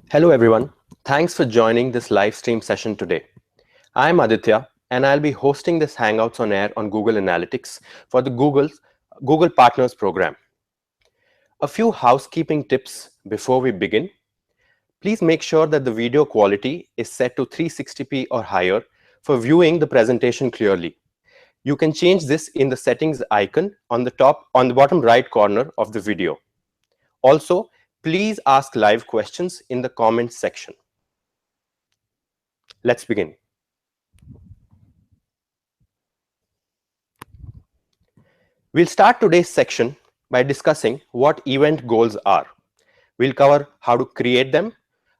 Hello everyone, thanks for joining this live stream session today. I'm Aditya and I'll be hosting this Hangouts on Air on Google Analytics for the Google Partners Program. A few housekeeping tips before we begin. Please make sure that the video quality is set to 360p or higher for viewing the presentation clearly. You can change this in the settings icon on the bottom right corner of the video. Also, please ask live questions in the comments section. Let's begin. We'll start today's section by discussing what event goals are. We'll cover how to create them,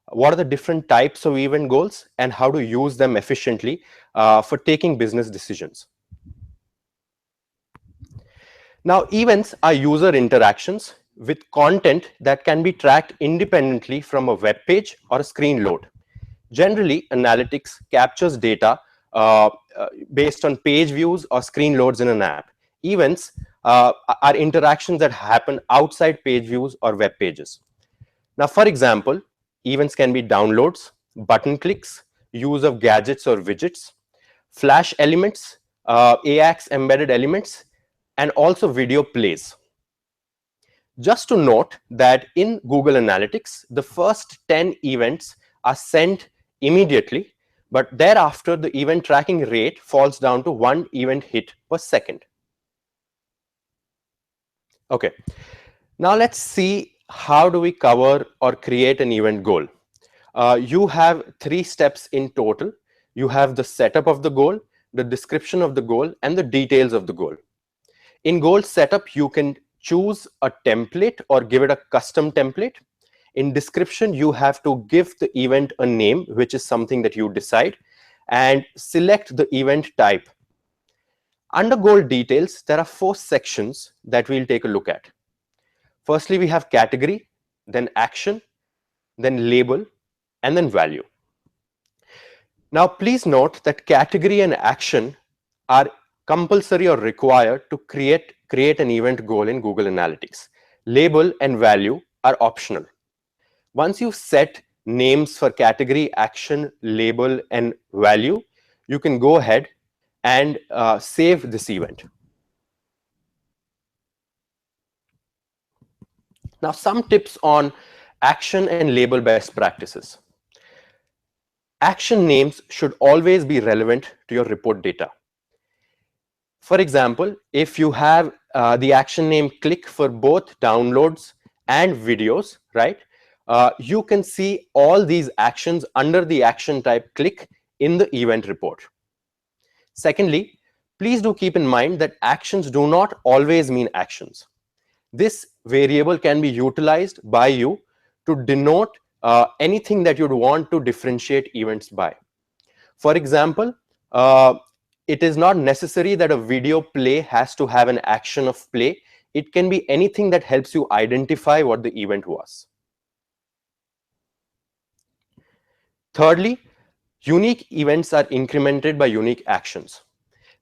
what are the different types of event goals, and how to use them efficiently for taking business decisions. Now, events are user interactions with content that can be tracked independently from a web page or a screen load. Generally, analytics captures data based on page views or screen loads in an app. Events are interactions that happen outside page views or web pages. Now, for example, events can be downloads, button clicks, use of gadgets or widgets, flash elements, AX embedded elements, and also video plays. Just to note that in Google Analytics, the first 10 events are sent immediately, but thereafter the event tracking rate falls down to 1 event hit per second. Okay, now let's see how do we cover or create an event goal. You have 3 steps in total. You have the setup of the goal, the description of the goal, and the details of the goal. In goal setup, you can choose a template or give it a custom template. In description, you have to give the event a name, which is something that you decide, and select the event type. Under goal details, there are 4 sections that we'll take a look at. Firstly, we have category, then action, then label, and then value. Now, please note that category and action are compulsory or required to create an event goal in Google Analytics. Label and value are optional. Once you set names for category, action, label, and value, you can go ahead and save this event. Now, some tips on action and label best practices. Action names should always be relevant to your report data. For example, if you have the action name click for both downloads and videos, right? You can see all these actions under the action type click in the event report. Secondly, please do keep in mind that actions do not always mean actions. This variable can be utilized by you to denote anything that you'd want to differentiate events by. For example, it is not necessary that a video play has to have an action of play. It can be anything that helps you identify what the event was. Thirdly, unique events are incremented by unique actions.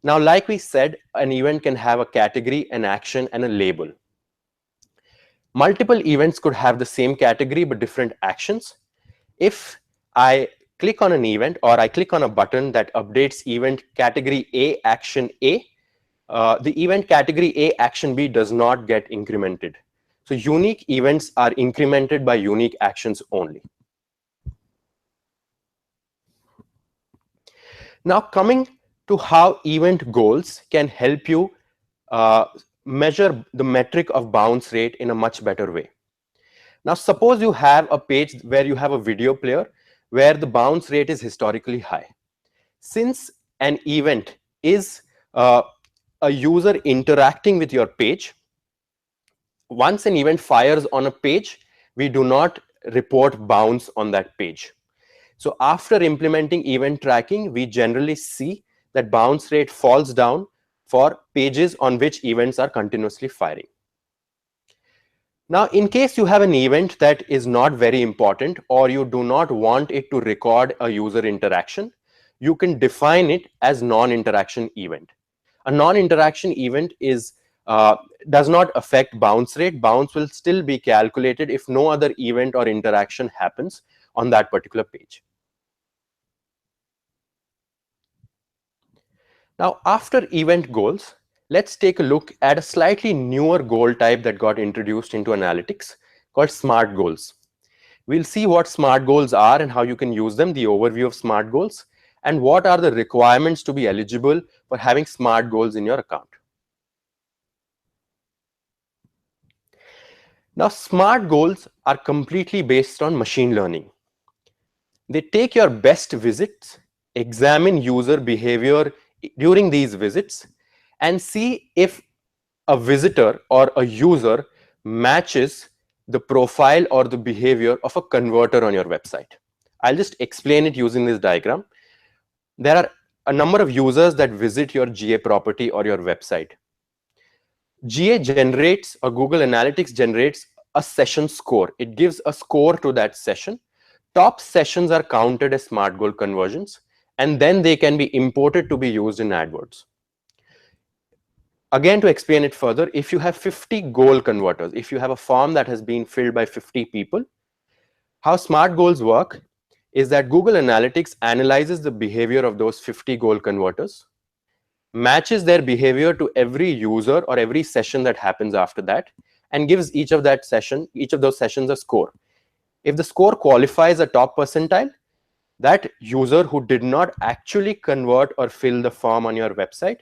Now, like we said, an event can have a category, an action, and a label. Multiple events could have the same category but different actions. If I click on an event or I click on a button that updates event category A, action A, the event category A, action B does not get incremented. So unique events are incremented by unique actions only. Now, coming to how event goals can help you measure the metric of bounce rate in a much better way. Now, suppose you have a page where you have a video player where the bounce rate is historically high. Since an event is a user interacting with your page, once an event fires on a page, we do not report bounce on that page. So after implementing event tracking, we generally see that bounce rate falls down for pages on which events are continuously firing. Now, in case you have an event that is not very important or you do not want it to record a user interaction, you can define it as non-interaction event. A non-interaction event does not affect bounce rate. Bounce will still be calculated if no other event or interaction happens. on that particular page. Now, after event goals, let's take a look at a slightly newer goal type that got introduced into analytics called SMART goals. We'll see what SMART goals are and how you can use them, the overview of SMART goals, and what are the requirements to be eligible for having SMART goals in your account. Now, SMART goals are completely based on machine learning. They take your best visits, examine user behavior during these visits, and see if a visitor or a user matches the profile or the behavior of a converter on your website. I'll just explain it using this diagram. There are a number of users that visit your GA property or your website. GA generates, or Google Analytics generates, a session score. It gives a score to that session. Top sessions are counted as SMART goal conversions, and then they can be imported to be used in AdWords. Again, to explain it further, if you have 50 goal converters, if you have a form that has been filled by 50 people, how SMART goals work is that Google Analytics analyzes the behavior of those 50 goal converters, matches their behavior to every user or every session that happens after that, and gives each of those sessions a score. If the score qualifies a top percentile, that user who did not actually convert or fill the form on your website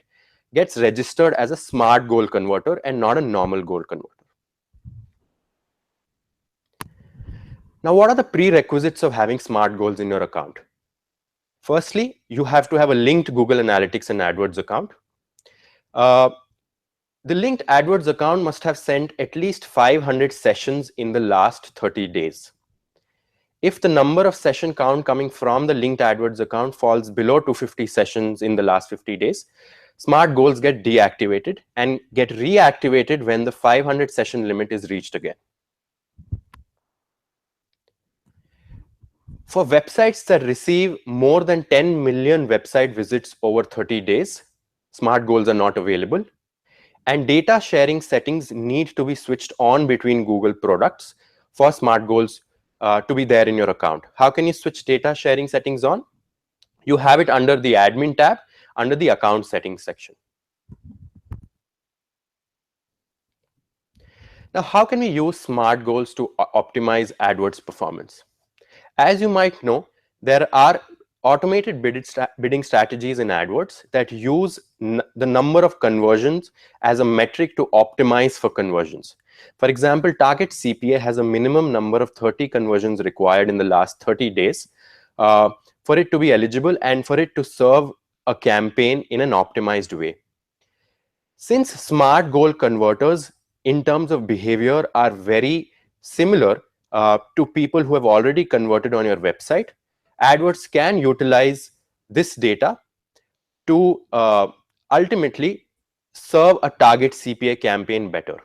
gets registered as a SMART goal converter and not a normal goal converter. Now, what are the prerequisites of having SMART goals in your account? Firstly, you have to have a linked Google Analytics and AdWords account. The linked AdWords account must have sent at least 500 sessions in the last 30 days. If the number of session count coming from the linked AdWords account falls below 250 sessions in the last 50 days, SMART goals get deactivated and get reactivated when the 500 session limit is reached again. For websites that receive more than 10 million website visits over 30 days, SMART goals are not available. And data sharing settings need to be switched on between Google products for SMART goals to be there in your account. How can you switch data sharing settings on? You have it under the admin tab, under the account settings section. Now, how can we use SMART goals to optimize AdWords performance? As you might know, there are automated bidding strategies in AdWords that use the number of conversions as a metric to optimize for conversions. For example, Target CPA has a minimum number of 30 conversions required in the last 30 days for it to be eligible and for it to serve a campaign in an optimized way. Since SMART goal converters in terms of behavior are very similar to people who have already converted on your website, AdWords can utilize this data to ultimately serve a target CPA campaign better.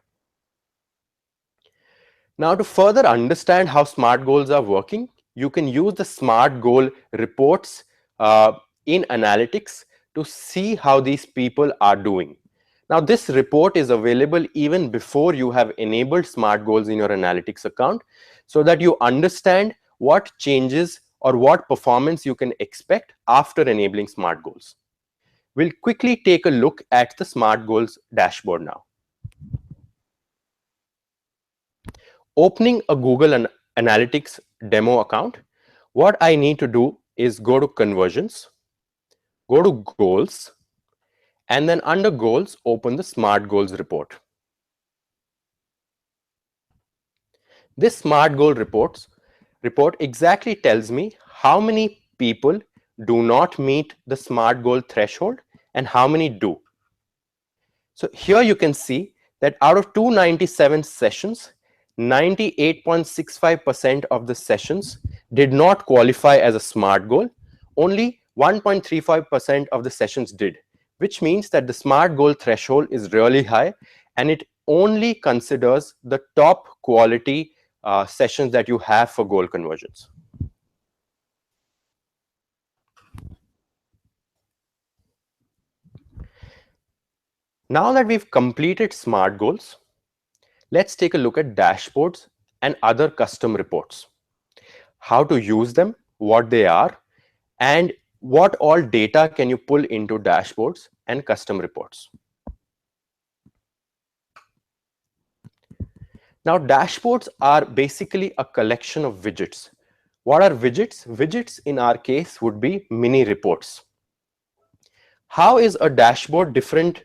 Now, to further understand how SMART goals are working, you can use the SMART goal reports in analytics to see how these people are doing. Now, this report is available even before you have enabled SMART goals in your analytics account, so that you understand what changes or what performance you can expect after enabling SMART goals. We'll quickly take a look at the SMART goals dashboard now. Opening a Google Analytics demo account, what I need to do is go to Conversions, go to Goals, and then under Goals, open the SMART Goals report. This SMART Goal report exactly tells me how many people do not meet the SMART Goal threshold and how many do. So here you can see that out of 297 sessions, 98.65% of the sessions did not qualify as a SMART goal. Only 1.35% of the sessions did, which means that the SMART goal threshold is really high and it only considers the top quality sessions that you have for goal conversions. Now that we've completed SMART goals, let's take a look at dashboards and other custom reports. how to use them, what they are, and what all data can you pull into dashboards and custom reports. Now, dashboards are basically a collection of widgets. What are widgets? Widgets in our case would be mini reports. How is a dashboard different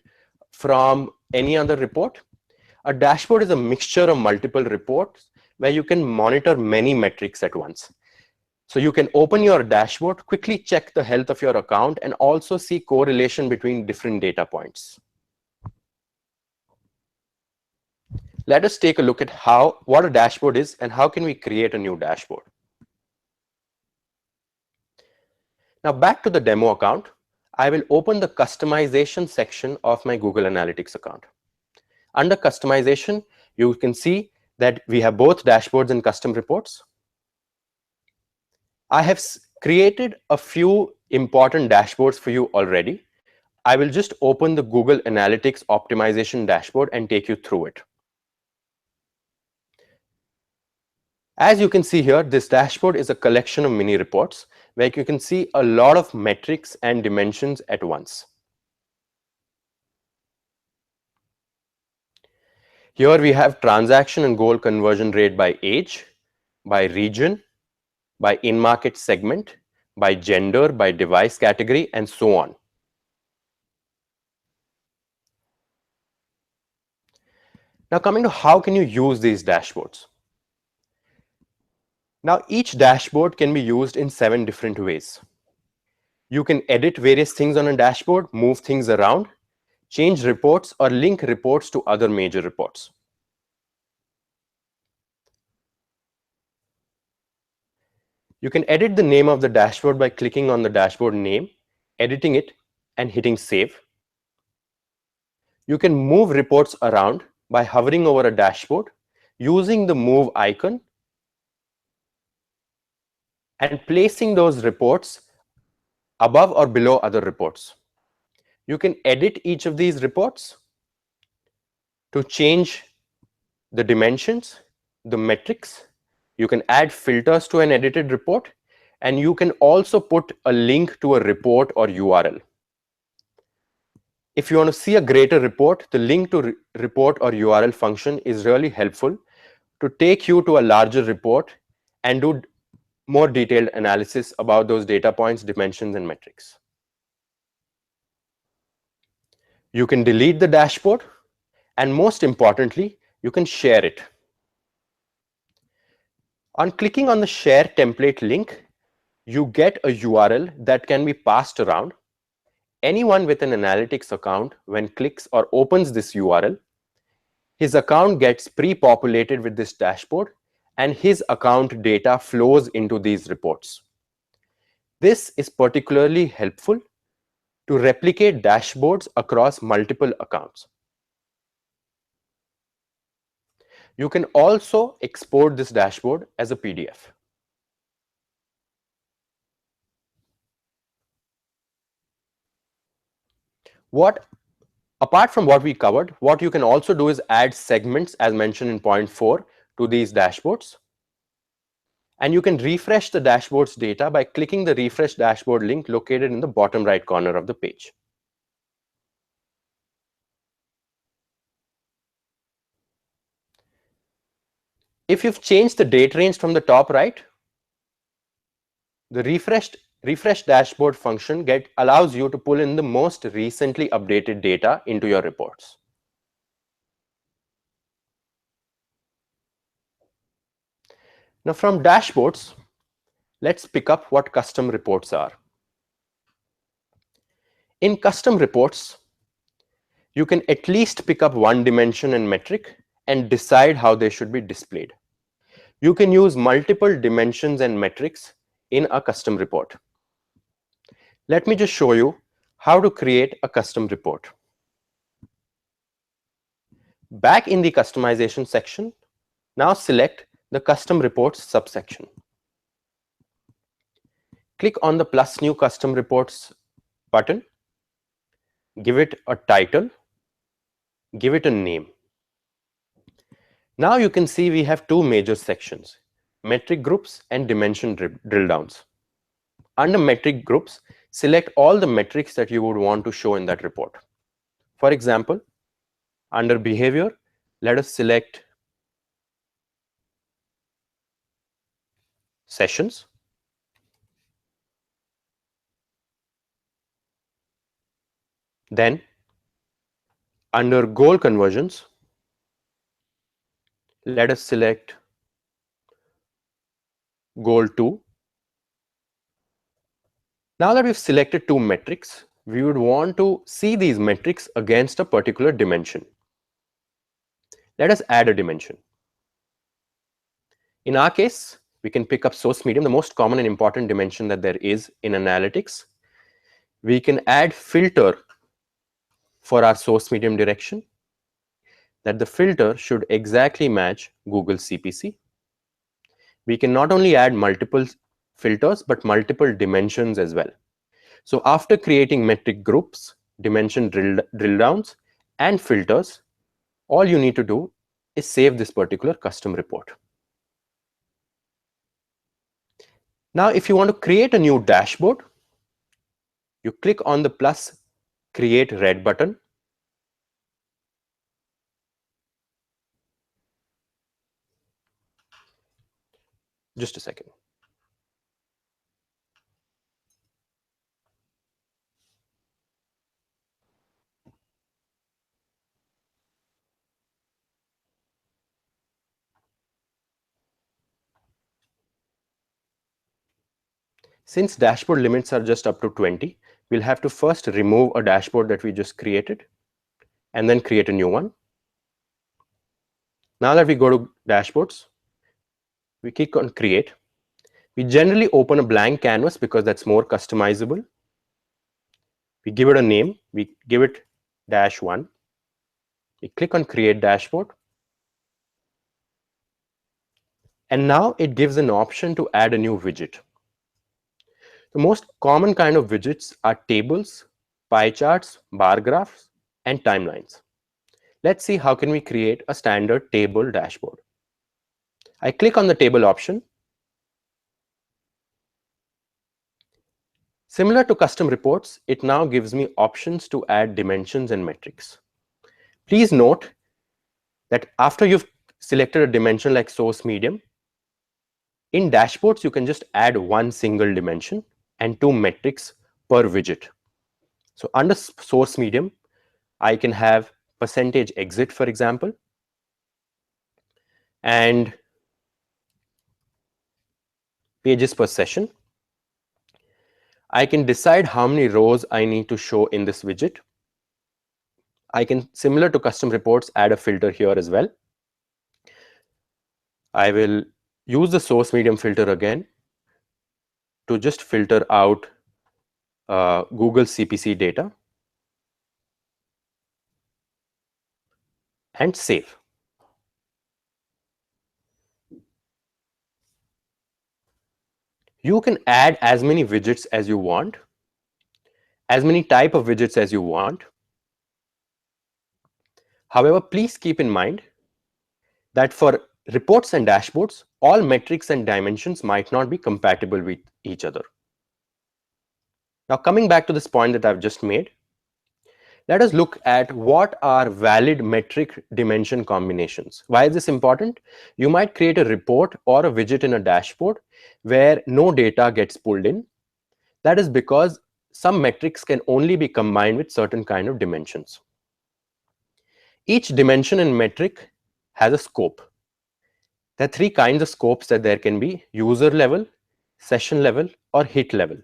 from any other report? A dashboard is a mixture of multiple reports where you can monitor many metrics at once. So you can open your dashboard, quickly check the health of your account, and also see correlation between different data points. Let us take a look at what a dashboard is and how can we create a new dashboard. Now back to the demo account, I will open the customization section of my Google Analytics account. Under customization, you can see that we have both dashboards and custom reports. I have created a few important dashboards for you already. I will just open the Google Analytics optimization dashboard and take you through it. As you can see here, this dashboard is a collection of mini reports where you can see a lot of metrics and dimensions at once. Here we have transaction and goal conversion rate by age, by region, by in-market segment, by gender, by device category, and so on. Now coming to how can you use these dashboards. Now each dashboard can be used in 7 different ways. You can edit various things on a dashboard, move things around, change reports, or link reports to other major reports. You can edit the name of the dashboard by clicking on the dashboard name, editing it, and hitting save. You can move reports around by hovering over a dashboard, using the move icon, and placing those reports above or below other reports. You can edit each of these reports to change the dimensions, the metrics. You can add filters to an edited report, and you can also put a link to a report or URL. If you want to see a greater report, the link to report or URL function is really helpful to take you to a larger report and do more detailed analysis about those data points, dimensions, and metrics. You can delete the dashboard, and most importantly, you can share it. On clicking on the share template link, you get a URL that can be passed around. Anyone with an analytics account, when clicks or opens this URL, his account gets pre-populated with this dashboard, and his account data flows into these reports. This is particularly helpful to replicate dashboards across multiple accounts. You can also export this dashboard as a PDF. Apart from what we covered, what you can also do is add segments, as mentioned in point 4, to these dashboards. And you can refresh the dashboard's data by clicking the refresh dashboard link located in the bottom right corner of the page. If you've changed the date range from the top right, the refresh dashboard function allows you to pull in the most recently updated data into your reports. Now from dashboards, let's pick up what custom reports are. In custom reports, you can at least pick up one dimension and metric and decide how they should be displayed. You can use multiple dimensions and metrics in a custom report. Let me just show you how to create a custom report. Back in the customization section, now select the custom reports subsection. Click on the plus new custom reports button, give it a title, give it a name. Now you can see we have two major sections. metric groups, and dimension drill downs. Under metric groups, select all the metrics that you would want to show in that report. For example, under behavior, let us select sessions. Then under goal conversions, let us select goal 2. Now that we've selected 2 metrics, we would want to see these metrics against a particular dimension. Let us add a dimension. In our case, we can pick up source medium, the most common and important dimension that there is in analytics. We can add filter for our source medium direction, that the filter should exactly match Google CPC. We can not only add multiple filters, but multiple dimensions as well. So after creating metric groups, dimension drill downs, and filters, all you need to do is save this particular custom report. Now, if you want to create a new dashboard, you click on the plus create red button. Just a second. Since dashboard limits are just up to 20, we'll have to first remove a dashboard that we just created and then create a new one. Now that we go to dashboards, we click on create. We generally open a blank canvas because that's more customizable. We give it a name. We give it -1. We click on create dashboard. And now it gives an option to add a new widget. The most common kind of widgets are tables, pie charts, bar graphs, and timelines. Let's see how can we create a standard table dashboard. I click on the table option. Similar to custom reports, it now gives me options to add dimensions and metrics. Please note that after you've selected a dimension like source medium, in dashboards, you can just add one single dimension and 2 metrics per widget. So under source medium, I can have percentage exit, for example, and pages per session. I can decide how many rows I need to show in this widget. I can, similar to custom reports, add a filter here as well. I will use the source medium filter again to just filter out Google CPC data and save. You can add as many widgets as you want, as many type of widgets as you want. However, please keep in mind that for reports and dashboards, all metrics and dimensions might not be compatible with each other. Now, coming back to this point that I've just made, let us look at what are valid metric dimension combinations. Why is this important? You might create a report or a widget in a dashboard where no data gets pulled in. That is because some metrics can only be combined with certain kind of dimensions. Each dimension and metric has a scope. There are 3 kinds of scopes that there can be: user level, session level, or hit level.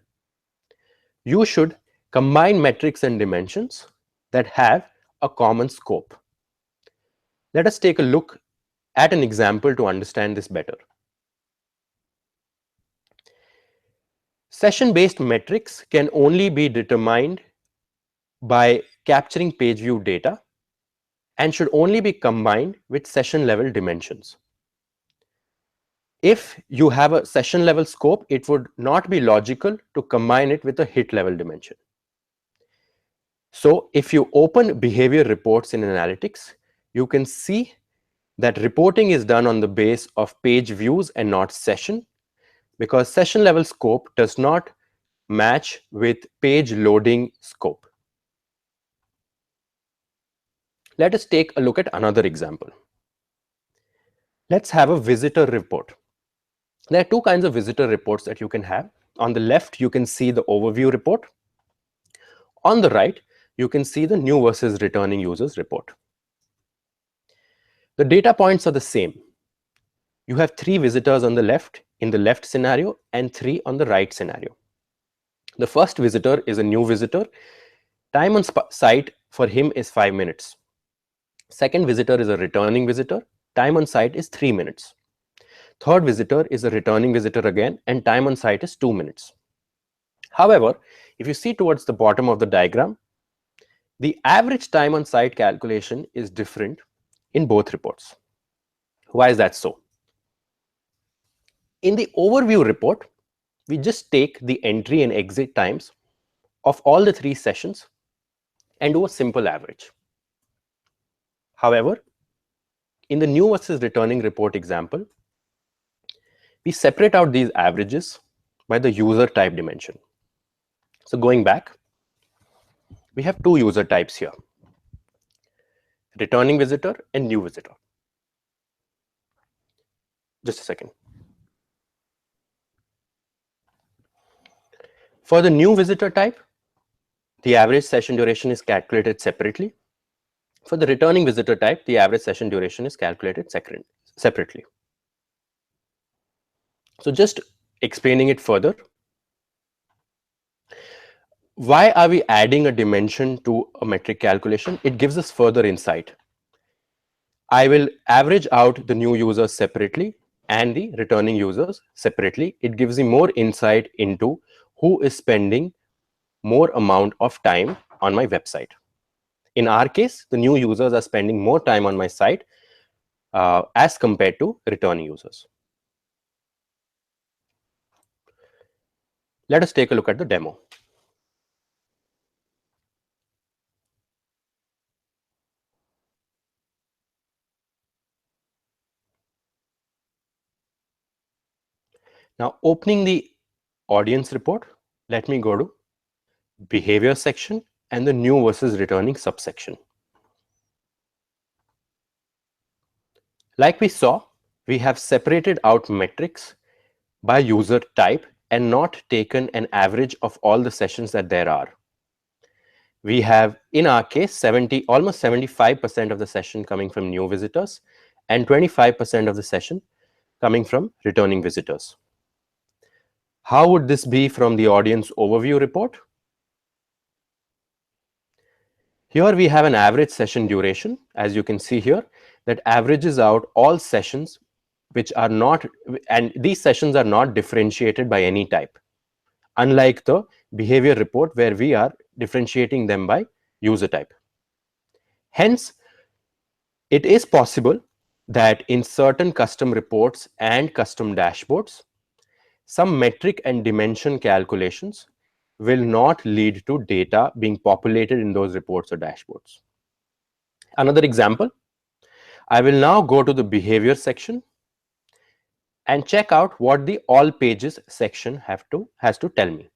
You should combine metrics and dimensions that have a common scope. Let us take a look at an example to understand this better. Session-based metrics can only be determined by capturing page view data and should only be combined with session level dimensions. If you have a session level scope, it would not be logical to combine it with a hit level dimension. So if you open behavior reports in analytics, you can see that reporting is done on the base of page views and not session, because session level scope does not match with page loading scope. Let us take a look at another example. Let's have a visitor report. There are two kinds of visitor reports that you can have. On the left, you can see the overview report. On the right, you can see the new versus returning users report. The data points are the same. You have 3 visitors on the left in the left scenario and 3 on the right scenario. The first visitor is a new visitor. Time on site for him is 5 minutes. Second visitor is a returning visitor. Time on site is 3 minutes. Third visitor is a returning visitor again, and time on site is 2 minutes. However, if you see towards the bottom of the diagram, the average time on site calculation is different in both reports. Why is that so? In the overview report, we just take the entry and exit times of all the 3 sessions and do a simple average. However, in the new versus returning report example, we separate out these averages by the user type dimension. So going back, we have 2 user types here: returning visitor and new visitor. Just a second. For the new visitor type, the average session duration is calculated separately. For the returning visitor type, the average session duration is calculated separately. So just explaining it further, why are we adding a dimension to a metric calculation? It gives us further insight. I will average out the new users separately and the returning users separately. It gives me more insight into who is spending more amount of time on my website. In our case, the new users are spending more time on my site as compared to returning users. Let us take a look at the demo. Now, opening the audience report, let me go to behavior section and the new versus returning subsection. Like we saw, we have separated out metrics by user type and not taken an average of all the sessions that there are. We have, in our case, almost 75% of the session coming from new visitors and 25% of the session coming from returning visitors. How would this be from the audience overview report? Here we have an average session duration, as you can see here, that averages out all sessions which are not, and these sessions are not differentiated by any type, unlike the behavior report where we are differentiating them by user type. Hence, it is possible that in certain custom reports and custom dashboards, some metric and dimension calculations will not lead to data being populated in those reports or dashboards. Another example, I will now go to the behavior section and check out what the all pages section has to tell me.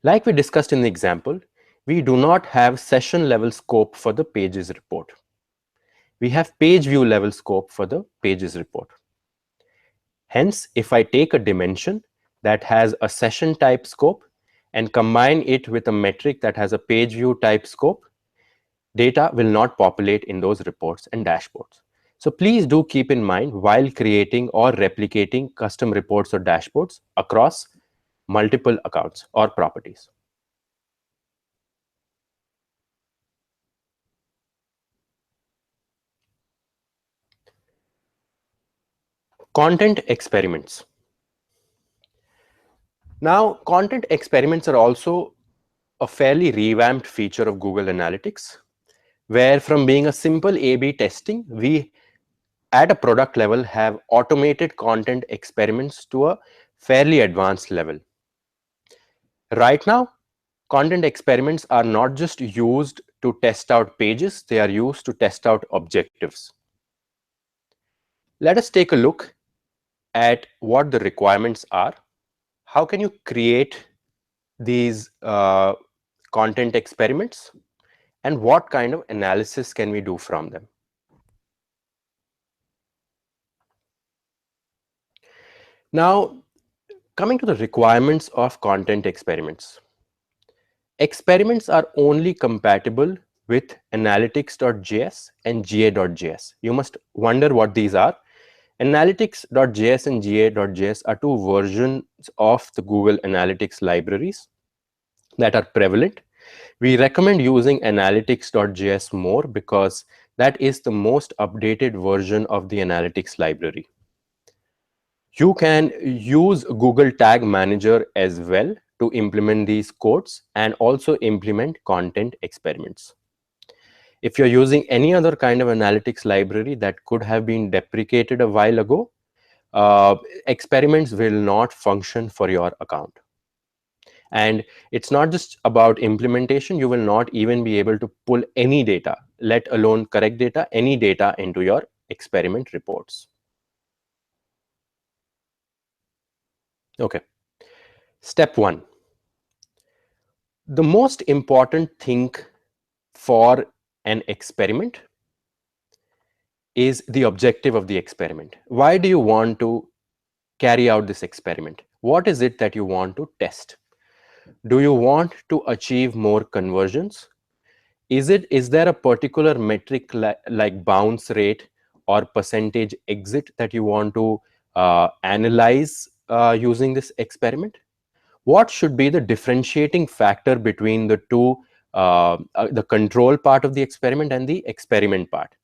Like we discussed in the example, we do not have session level scope for the pages report. We have page view level scope for the pages report. Hence, if I take a dimension that has a session type scope and combine it with a metric that has a page view type scope, data will not populate in those reports and dashboards. So please do keep in mind while creating or replicating custom reports or dashboards across multiple accounts or properties. Content experiments. Now, content experiments are also a fairly revamped feature of Google Analytics, where from being a simple A/B testing, we at a product level have automated content experiments to a fairly advanced level. Right now, content experiments are not just used to test out pages. They are used to test out objectives. Let us take a look at what the requirements are. How can you create these content experiments, and what kind of analysis can we do from them? Now, coming to the requirements of content experiments. Experiments are only compatible with analytics.js and ga.js. You must wonder what these are. Analytics.js and ga.js are two versions of the Google Analytics libraries that are prevalent. We recommend using analytics.js more because that is the most updated version of the analytics library. You can use Google Tag Manager as well to implement these codes and also implement content experiments. If you're using any other kind of analytics library that could have been deprecated a while ago, experiments will not function for your account. And it's not just about implementation. You will not even be able to pull any data, let alone correct data, any data into your experiment reports. Okay. Step 1. The most important thing for an experiment is the objective of the experiment. Why do you want to carry out this experiment? What is it that you want to test? Do you want to achieve more conversions? Is there a particular metric like bounce rate or percentage exit that you want to analyze using this experiment? What should be the differentiating factor between the two, the control part of the experiment and the experiment part?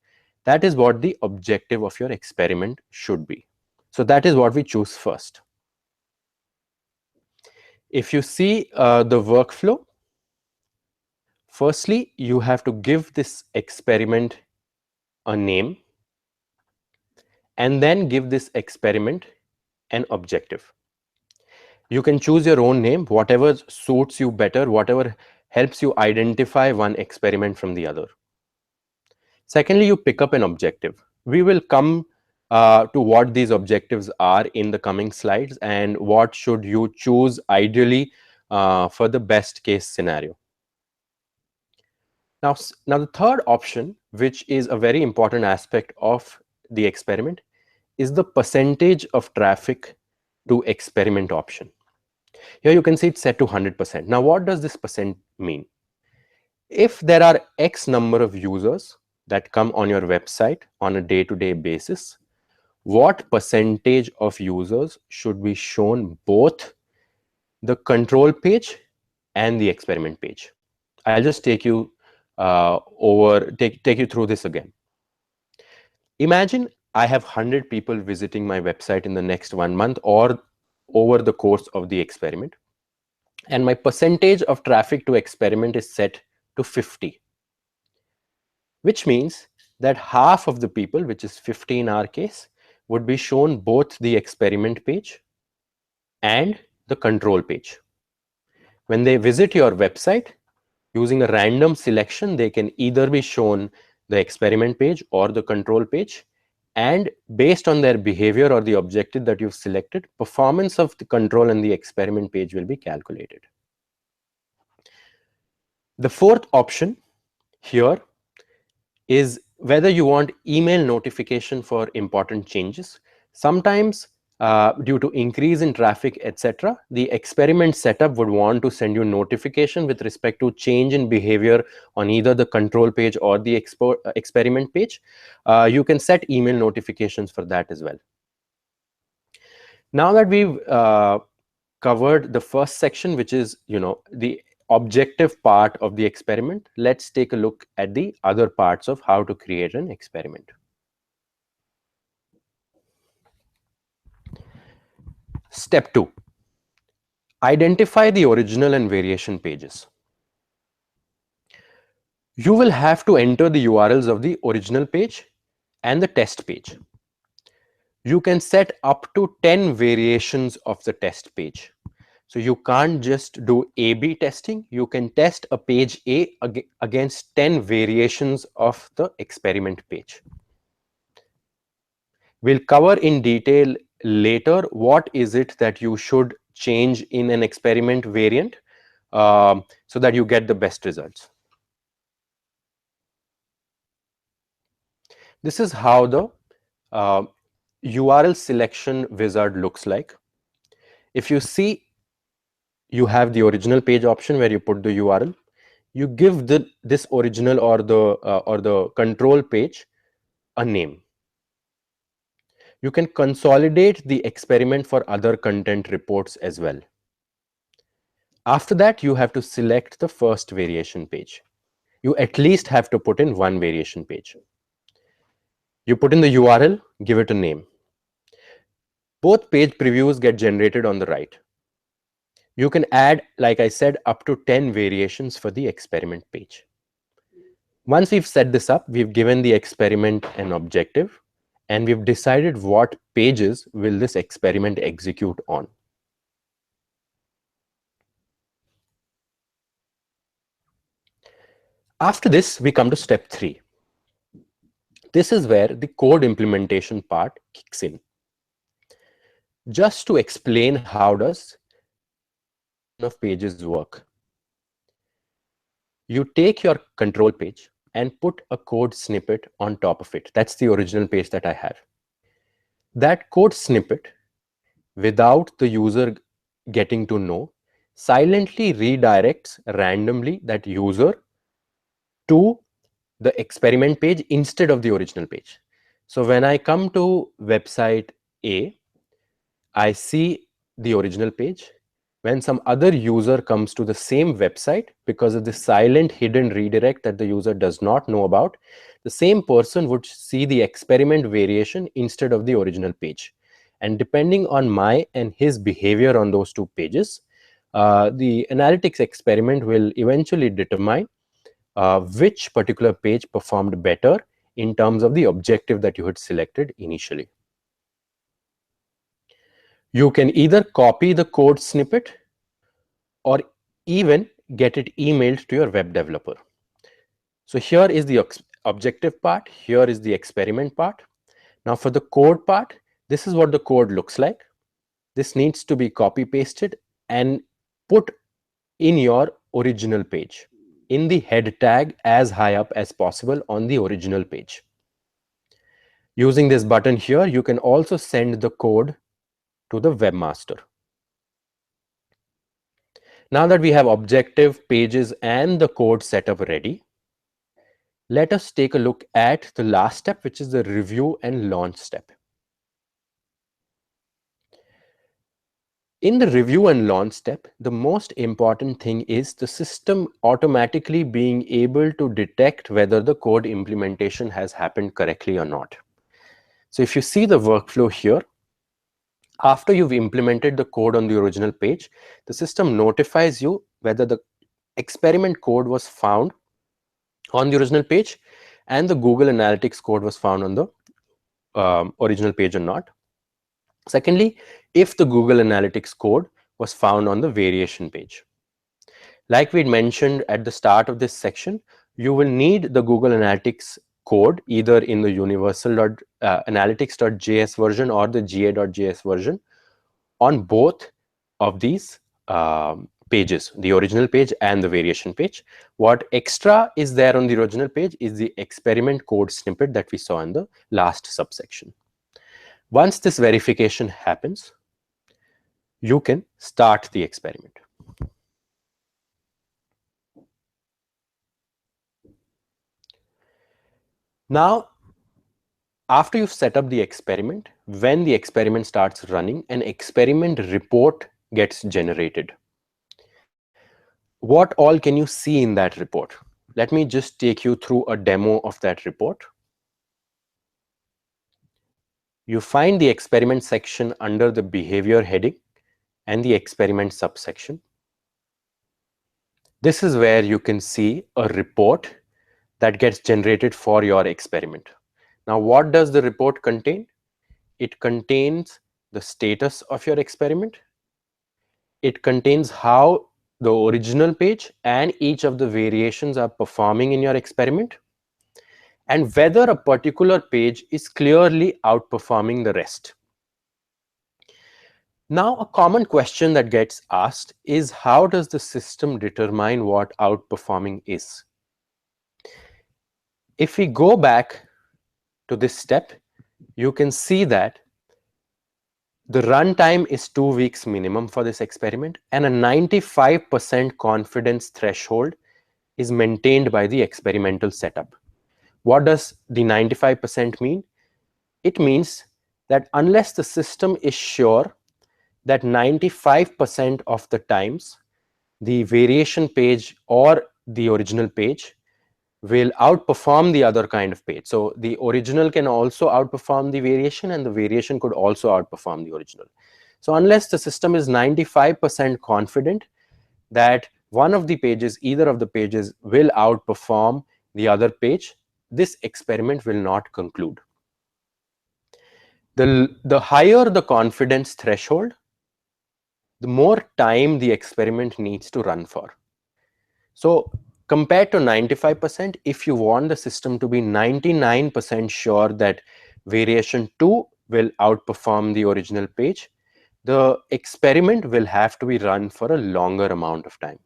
That is what the objective of your experiment should be. So that is what we choose first. If you see the workflow, firstly, you have to give this experiment a name and then give this experiment an objective. You can choose your own name, whatever suits you better, whatever helps you identify one experiment from the other. Secondly, you pick up an objective. We will come to what these objectives are in the coming slides and what should you choose ideally for the best case scenario. Now the third option, which is a very important aspect of the experiment, is the percentage of traffic to experiment option. Here you can see it's set to 100%. Now what does this percent mean? If there are X number of users that come on your website on a day-to-day basis, what percentage of users should be shown both the control page and the experiment page? I'll just take you take you through this again. Imagine I have 100 people visiting my website in the next 1 month or over the course of the experiment, and my percentage of traffic to experiment is set to 50, which means that half of the people, which is 50 in our case, would be shown both the experiment page and the control page. When they visit your website, using a random selection, they can either be shown the experiment page or the control page, and based on their behavior or the objective that you've selected, performance of the control and the experiment page will be calculated. The fourth option here is whether you want email notification for important changes. Sometimes due to increase in traffic, etc., the experiment setup would want to send you notification with respect to change in behavior on either the control page or the experiment page. You can set email notifications for that as well. Now that we've covered the first section, which is the objective part of the experiment, let's take a look at the other parts of how to create an experiment. Step 2. Identify the original and variation pages. You will have to enter the URLs of the original page and the test page. You can set up to 10 variations of the test page. So you can't just do A/B testing. You can test a page A against 10 variations of the experiment page. We'll cover in detail later what is it that you should change in an experiment variant so that you get the best results. This is how the URL selection wizard looks like. If you see, you have the original page option where you put the URL. You give this original or the control page a name. You can consolidate the experiment for other content reports as well. After that, you have to select the first variation page. You at least have to put in one variation page. You put in the URL, give it a name. Both page previews get generated on the right. You can add, like I said, up to 10 variations for the experiment page. Once we've set this up, we've given the experiment an objective, and we've decided what pages will this experiment execute on. After this, we come to step 3. This is where the code implementation part kicks in. Just to explain how does of pages work. You take your control page and put a code snippet on top of it. That's the original page that I have. That code snippet, without the user getting to know, silently redirects randomly that user to the experiment page instead of the original page. So when I come to website A, I see the original page. When some other user comes to the same website, because of the silent hidden redirect that the user does not know about, the same person would see the experiment variation instead of the original page. And depending on my and his behavior on those two pages, the analytics experiment will eventually determine which particular page performed better in terms of the objective that you had selected initially. You can either copy the code snippet or even get it emailed to your web developer. So here is the objective part, here is the experiment part. Now for the code part, this is what the code looks like. This needs to be copy pasted and put in your original page, in the head tag as high up as possible on the original page. Using this button here, you can also send the code to the webmaster. Now that we have objective, pages, and the code setup ready, let us take a look at the last step, which is the review and launch step. In the review and launch step, the most important thing is the system automatically being able to detect whether the code implementation has happened correctly or not. So if you see the workflow here, after you've implemented the code on the original page, the system notifies you whether the experiment code was found on the original page and the Google Analytics code was found on the original page or not. Secondly, if the Google Analytics code was found on the variation page. Like we mentioned at the start of this section, you will need the Google Analytics code either in the universal.analytics.js version or the ga.js version on both of these pages, the original page and the variation page. What extra is there on the original page is the experiment code snippet that we saw in the last subsection. Once this verification happens, you can start the experiment. Now, after you've set up the experiment, when the experiment starts running, an experiment report gets generated. What all can you see in that report? Let me just take you through a demo of that report. You find the experiment section under the behavior heading and the experiment subsection. This is where you can see a report that gets generated for your experiment. Now, what does the report contain? It contains the status of your experiment. It contains how the original page and each of the variations are performing in your experiment, and whether a particular page is clearly outperforming the rest. Now, a common question that gets asked is, how does the system determine what outperforming is? If we go back to this step, you can see that the runtime is 2 weeks minimum for this experiment, and a 95% confidence threshold is maintained by the experimental setup. What does the 95% mean? It means that unless the system is sure that 95% of the times the variation page or the original page will outperform the other kind of page. So the original can also outperform the variation, and the variation could also outperform the original. So unless the system is 95% confident that one of the pages, either of the pages, will outperform the other page, this experiment will not conclude. The higher the confidence threshold, the more time the experiment needs to run for. So compared to 95%, if you want the system to be 99% sure that variation 2 will outperform the original page, the experiment will have to be run for a longer amount of time,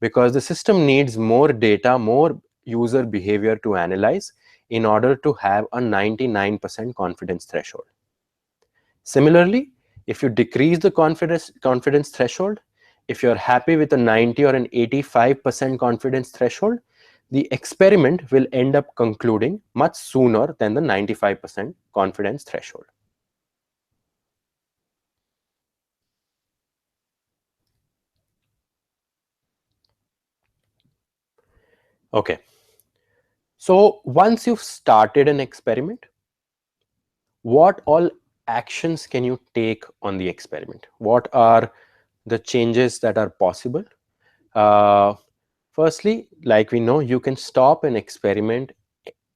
because the system needs more data, more user behavior to analyze in order to have a 99% confidence threshold. Similarly, if you decrease the confidence threshold, if you're happy with a 90 or an 85% confidence threshold, the experiment will end up concluding much sooner than the 95% confidence threshold. Okay. So once you've started an experiment, what all actions can you take on the experiment? What are the changes that are possible? Firstly, like we know, you can stop an experiment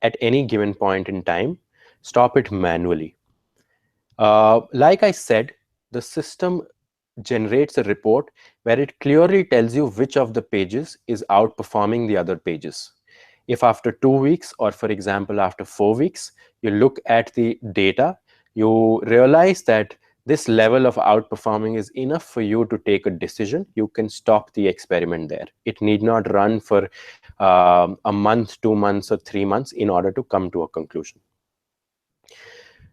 at any given point in time, stop it manually. Like I said, the system generates a report where it clearly tells you which of the pages is outperforming the other pages. If after 2 weeks, or for example after 4 weeks, you look at the data, you realize that this level of outperforming is enough for you to take a decision, you can stop the experiment there. It need not run for a month, 2 months, or 3 months in order to come to a conclusion.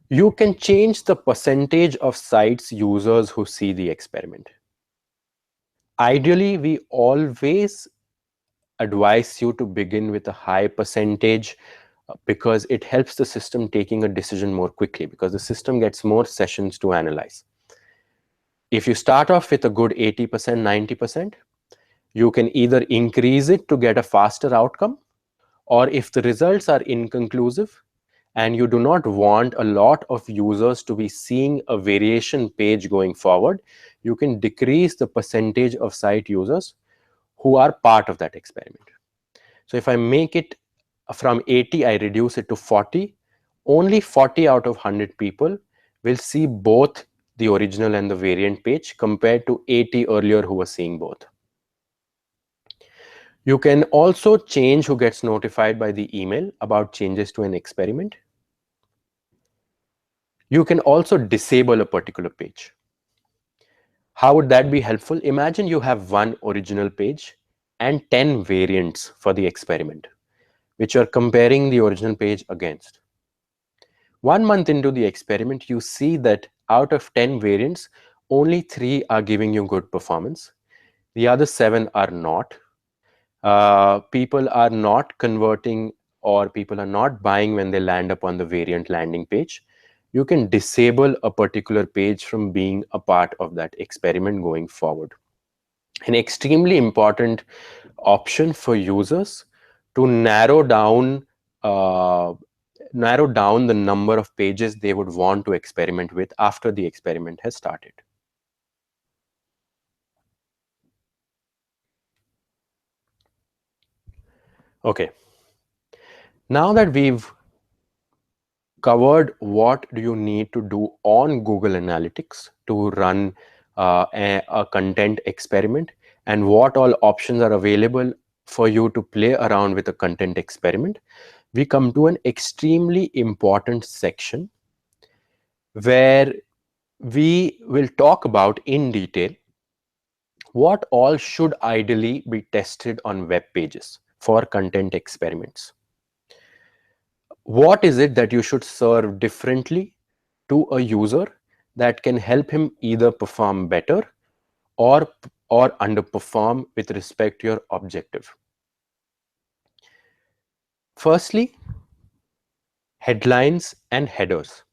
You can change the percentage of sites users who see the experiment. Ideally, we always advise you to begin with a high percentage, because it helps the system taking a decision more quickly, because the system gets more sessions to analyze. If you start off with a good 80%, 90%, you can either increase it to get a faster outcome, or if the results are inconclusive and you do not want a lot of users to be seeing a variation page going forward, you can decrease the percentage of site users who are part of that experiment. So if I make it from 80, I reduce it to 40, only 40 out of 100 people will see both the original and the variant page, compared to 80 earlier who were seeing both. You can also change who gets notified by the email about changes to an experiment. You can also disable a particular page. How would that be helpful? Imagine you have one original page and 10 variants for the experiment, which you're comparing the original page against. 1 month into the experiment, you see that out of 10 variants, only 3 are giving you good performance. The other 7 are not. People are not converting, or people are not buying when they land upon the variant landing page. You can disable a particular page from being a part of that experiment going forward. An extremely important option for users to narrow down the number of pages they would want to experiment with after the experiment has started. Okay. Now that we've covered what do you need to do on Google Analytics to run a content experiment, and what all options are available for you to play around with a content experiment, we come to an extremely important section where we will talk about in detail what all should ideally be tested on web pages for content experiments. What is it that you should serve differently to a user that can help him either perform better or underperform with respect to your objective? Firstly, headlines and headers.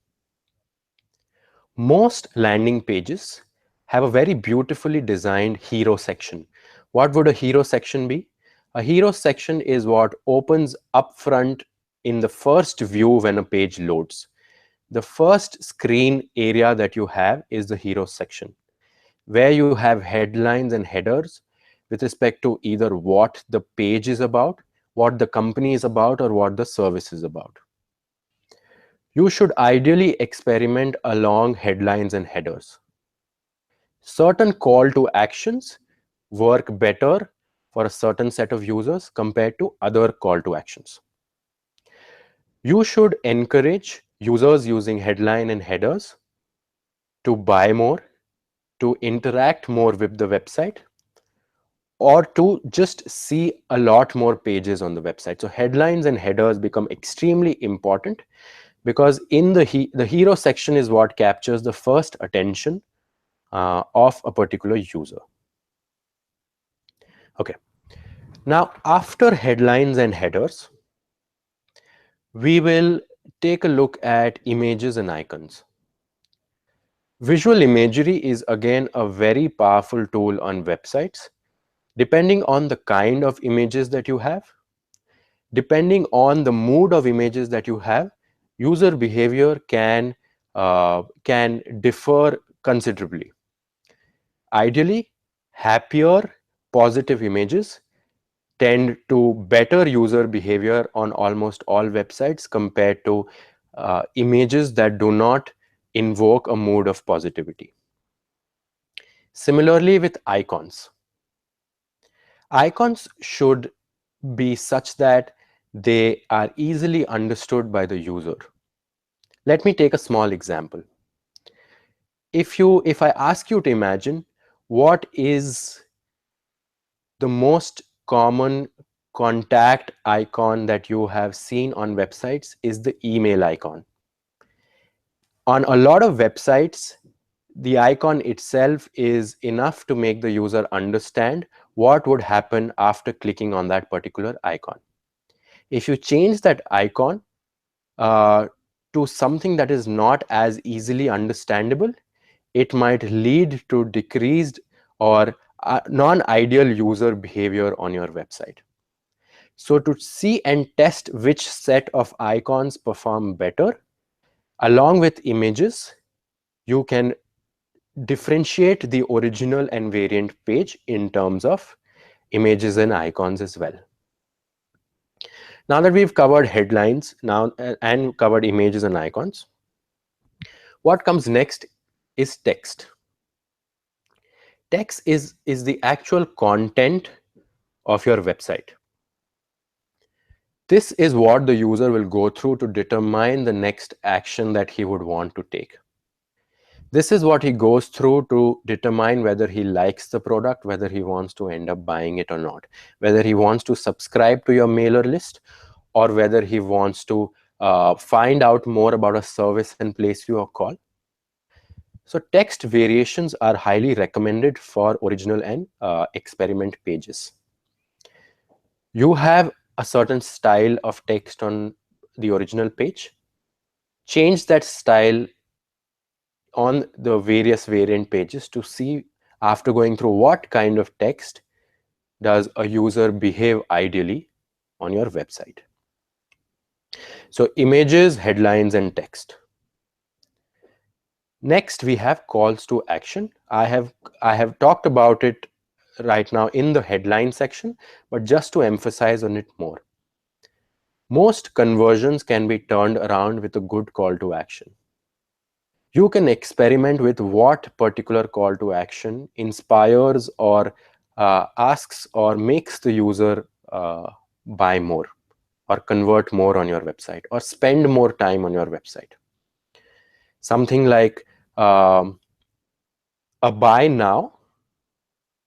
Most landing pages have a very beautifully designed hero section. What would a hero section be? A hero section is what opens up front in the first view when a page loads. The first screen area that you have is the hero section, where you have headlines and headers with respect to either what the page is about, what the company is about, or what the service is about. You should ideally experiment along headlines and headers. Certain call to actions work better for a certain set of users compared to other call to actions. You should encourage users using headline and headers to buy more, to interact more with the website, or to just see a lot more pages on the website. So headlines and headers become extremely important because in the hero section is what captures the first attention of a particular user. Okay. Now, after headlines and headers, we will take a look at images and icons. Visual imagery is again a very powerful tool on websites. Depending on the kind of images that you have, depending on the mood of images that you have, user behavior can differ considerably. Ideally, happier, positive images tend to better user behavior on almost all websites compared to images that do not invoke a mood of positivity. Similarly with icons. Icons should be such that they are easily understood by the user. Let me take a small example. If I ask you to imagine what is the most common contact icon that you have seen on websites is the email icon. On a lot of websites, the icon itself is enough to make the user understand what would happen after clicking on that particular icon. If you change that icon to something that is not as easily understandable, it might lead to decreased or non-ideal user behavior on your website. So to see and test which set of icons perform better, along with images, you can differentiate the original and variant page in terms of images and icons as well. Now that we've covered headlines and covered images and icons, what comes next is text. Text is the actual content of your website. This is what the user will go through to determine the next action that he would want to take. This is what he goes through to determine whether he likes the product, whether he wants to end up buying it or not, whether he wants to subscribe to your mailer list, or whether he wants to find out more about a service and place you a call. So text variations are highly recommended for original and experiment pages. You have a certain style of text on the original page. Change that style on the various variant pages to see, after going through, what kind of text does a user behave ideally on your website. So images, headlines, and text. Next, we have calls to action. I have talked about it right now in the headline section, but just to emphasize on it more. Most conversions can be turned around with a good call to action. You can experiment with what particular call to action inspires or asks or makes the user buy more or convert more on your website or spend more time on your website. Something like a buy now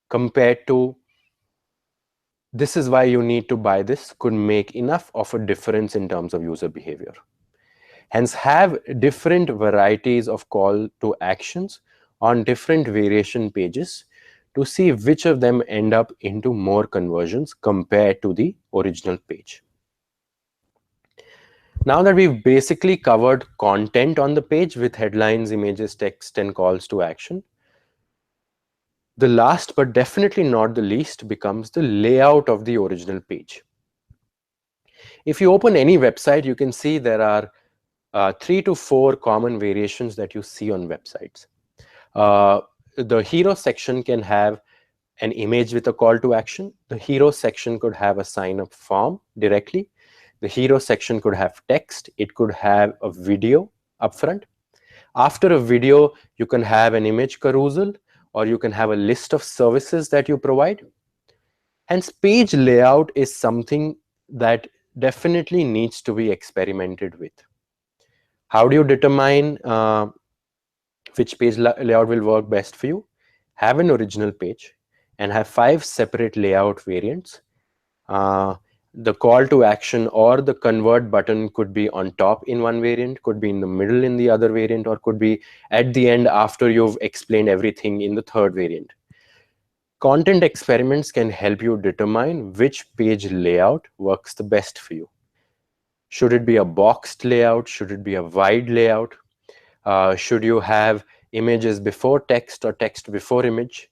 compared to this is why you need to buy this could make enough of a difference in terms of user behavior. Hence, have different varieties of call to actions on different variation pages to see which of them end up into more conversions compared to the original page. Now that we've basically covered content on the page with headlines, images, text, and calls to action, the last but definitely not the least becomes the layout of the original page. If you open any website, you can see there are 3 to 4 common variations that you see on websites. The hero section can have an image with a call to action. The hero section could have a sign up form directly. The hero section could have text. It could have a video upfront. After a video, you can have an image carousel, or you can have a list of services that you provide. Hence, page layout is something that definitely needs to be experimented with. How do you determine which page layout will work best for you? Have an original page and have 5 separate layout variants. The call to action or the convert button could be on top in one variant, could be in the middle in the other variant, or could be at the end after you've explained everything in the third variant. Content experiments can help you determine which page layout works the best for you. Should it be a boxed layout? Should it be a wide layout? Should you have images before text or text before image?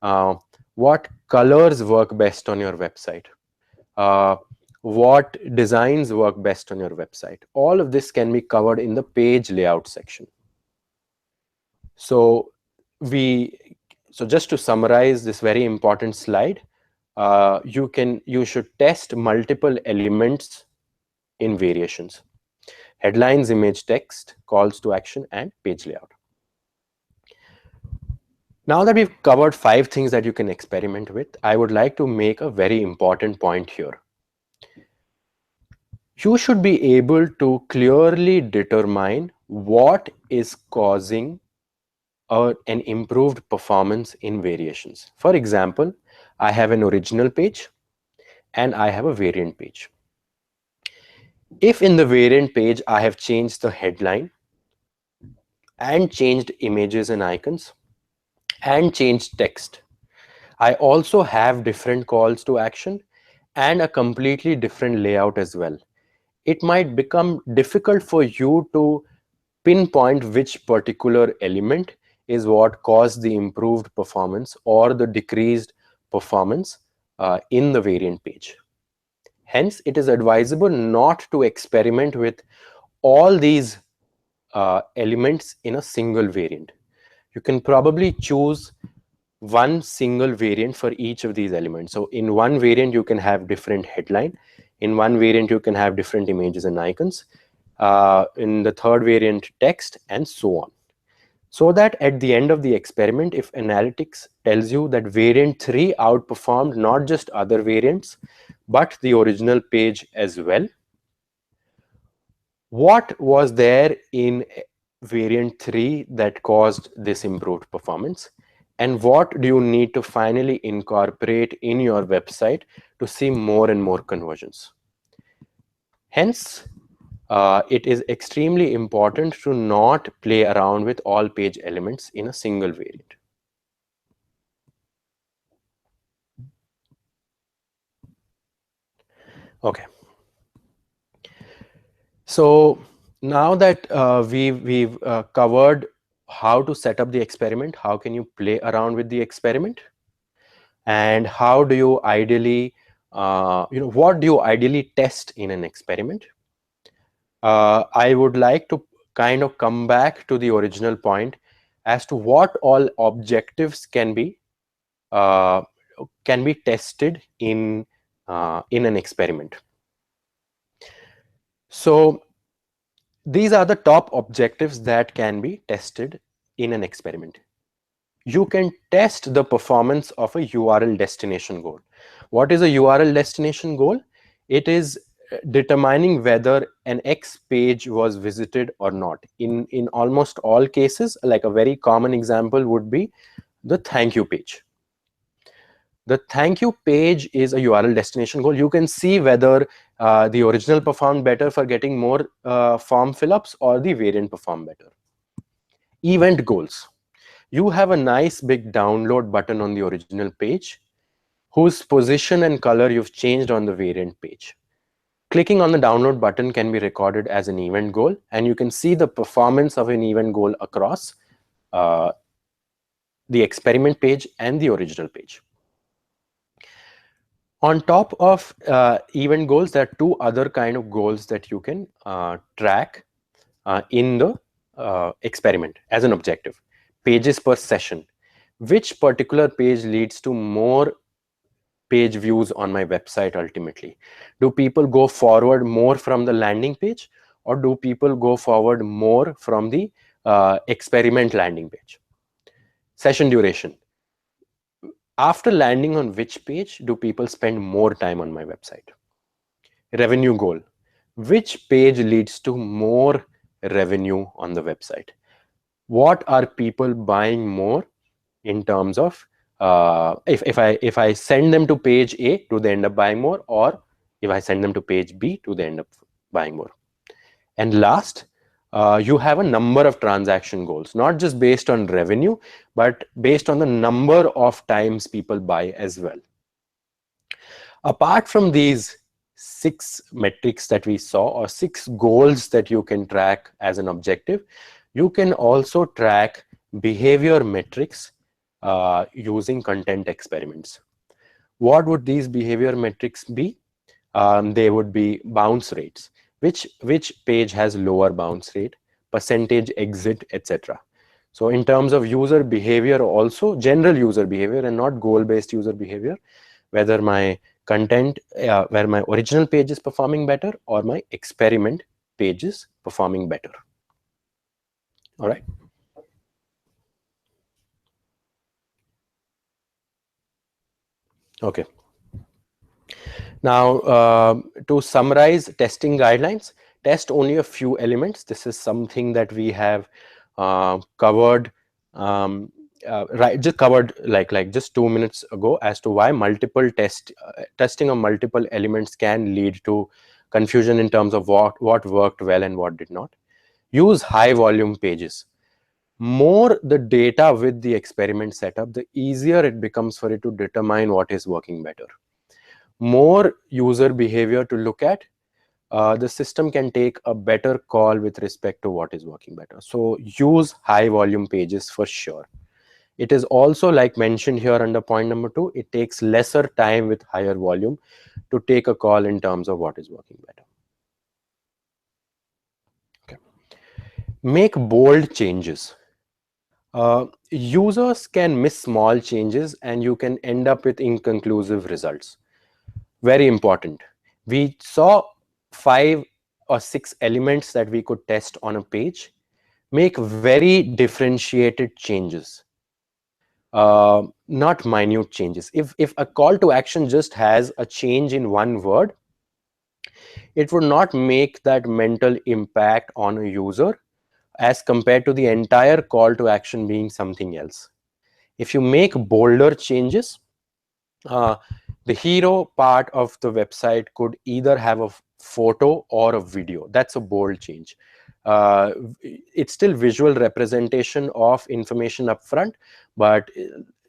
What colors work best on your website? What designs work best on your website? All of this can be covered in the page layout section. So just to summarize this very important slide, you should test multiple elements in variations: headlines, image, text, calls to action, and page layout. Now that we've covered 5 things that you can experiment with, I would like to make a very important point here. You should be able to clearly determine what is causing an improved performance in variations. For example, I have an original page and I have a variant page. If in the variant page I have changed the headline and changed images and icons and changed text, I also have different calls to action and a completely different layout as well. It might become difficult for you to pinpoint which particular element is what caused the improved performance or the decreased performance in the variant page. Hence, it is advisable not to experiment with all these elements in a single variant. You can probably choose one single variant for each of these elements. So in one variant, you can have different headline. In one variant, you can have different images and icons. In the third variant, text, and so on. So that at the end of the experiment, if analytics tells you that variant 3 outperformed not just other variants, but the original page as well, what was there in variant 3 that caused this improved performance? And what do you need to finally incorporate in your website to see more and more conversions? Hence, it is extremely important to not play around with all page elements in a single variant. Okay. So now that we've covered how to set up the experiment, how can you play around with the experiment, and how do you ideally, what do you ideally test in an experiment? I would like to kind of come back to the original point as to what all objectives can be tested in an experiment. So These are the top objectives that can be tested in an experiment. You can test the performance of a URL destination goal. What is a URL destination goal? It is determining whether an X page was visited or not. In almost all cases, like a very common example would be the thank you page. The thank you page is a URL destination goal. You can see whether the original performed better for getting more form fill-ups or the variant performed better. Event goals. You have a nice big download button on the original page whose position and color you've changed on the variant page. Clicking on the download button can be recorded as an event goal, and you can see the performance of an event goal across the experiment page and the original page. On top of event goals, there are two other kind of goals that you can track in the experiment as an objective. Pages per session. Which particular page leads to more page views on my website ultimately? Do people go forward more from the landing page, or do people go forward more from the experiment landing page? Session duration. After landing on which page do people spend more time on my website? Revenue goal. Which page leads to more revenue on the website? What are people buying more in terms of if I send them to page A, do they end up buying more? Or if I send them to page B, do they end up buying more? And last, you have a number of transaction goals, not just based on revenue, but based on the number of times people buy as well. Apart from these 6 metrics that we saw, or 6 goals that you can track as an objective, you can also track behavior metrics using content experiments. What would these behavior metrics be? They would be bounce rates. Which page has lower bounce rate, percentage exit, etc. So in terms of user behavior, also general user behavior and not goal-based user behavior, whether my content, where my original page is performing better or my experiment page is performing better. All right. Okay. Now, to summarize testing guidelines, test only a few elements. This is something that we have covered, just covered like just 2 minutes ago, as to why multiple testing of multiple elements can lead to confusion in terms of what worked well and what did not. Use high volume pages. More the data with the experiment setup, the easier it becomes for it to determine what is working better. More user behavior to look at, the system can take a better call with respect to what is working better. So use high volume pages for sure. It is also, like mentioned here under point number 2, it takes lesser time with higher volume to take a call in terms of what is working better. Okay. Make bold changes. Users can miss small changes and you can end up with inconclusive results. Very important. We saw 5 or 6 elements that we could test on a page. Make very differentiated changes, not minute changes. If a call to action just has a change in one word, it would not make that mental impact on a user as compared to the entire call to action being something else. If you make bolder changes, the hero part of the website could either have a photo or a video. That's a bold change. It's still visual representation of information up front, but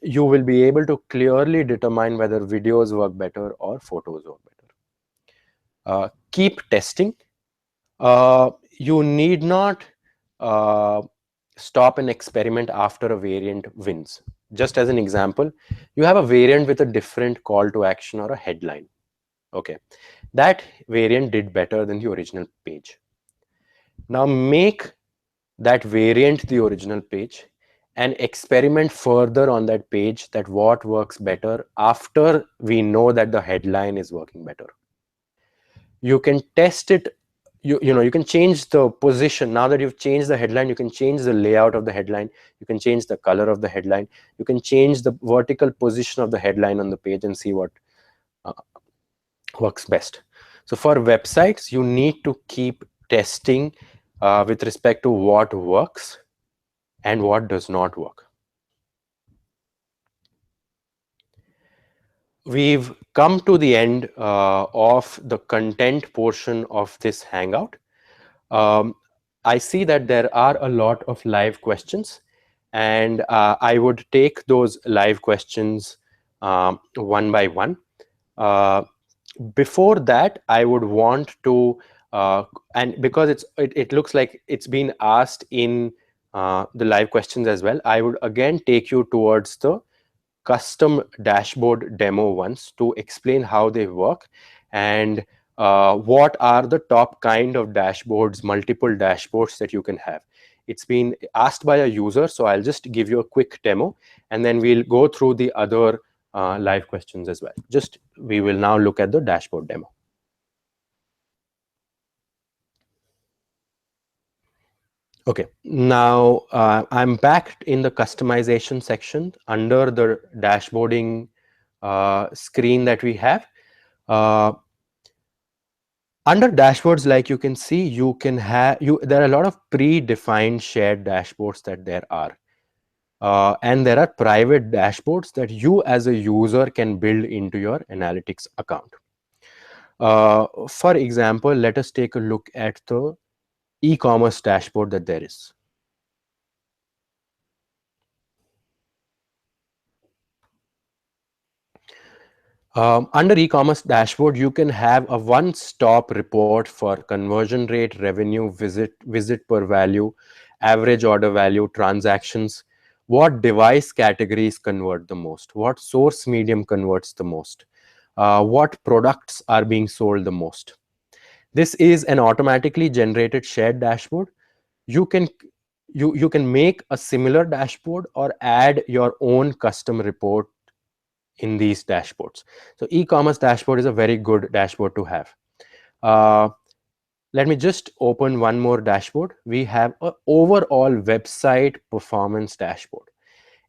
you will be able to clearly determine whether videos work better or photos work better. Keep testing. You need not stop an experiment after a variant wins. Just as an example, you have a variant with a different call to action or a headline. Okay, that variant did better than the original page. Now make that variant the original page and experiment further on that page, that what works better after we know that the headline is working better. You can test it you can change the position. Now that you've changed the headline, you can change the layout of the headline, you can change the color of the headline, you can change the vertical position of the headline on the page and see what uh, works best. So for websites, you need to keep testing with respect to what works and what does not work. We've come to the end of the content portion of this Hangout. I see that there are a lot of live questions, and I would take those live questions one by one. Before that, I would want to, and because it looks like it's been asked in the live questions as well, I would again take you towards the custom dashboard demo once to explain how they work and what are the top kind of dashboards, multiple dashboards that you can have. It's been asked by a user, so I'll just give you a quick demo and then we'll go through the other live questions as well. We will now look at the dashboard demo. Okay, now I'm back in the customization section under the dashboarding screen that we have. Under dashboards, like you can see, you can have there are a lot of predefined shared dashboards that there are. And there are private dashboards that you as a user can build into your analytics account. For example, let us take a look at the e-commerce dashboard that there is. Under e-commerce dashboard, you can have a one-stop report for conversion rate, revenue, visit per value, average order value, transactions, what device categories convert the most, what source medium converts the most, what products are being sold the most. This is an automatically generated shared dashboard. You can make a similar dashboard or add your own custom report in these dashboards. So e-commerce dashboard is a very good dashboard to have. Let me just open one more dashboard. We have an overall website performance dashboard.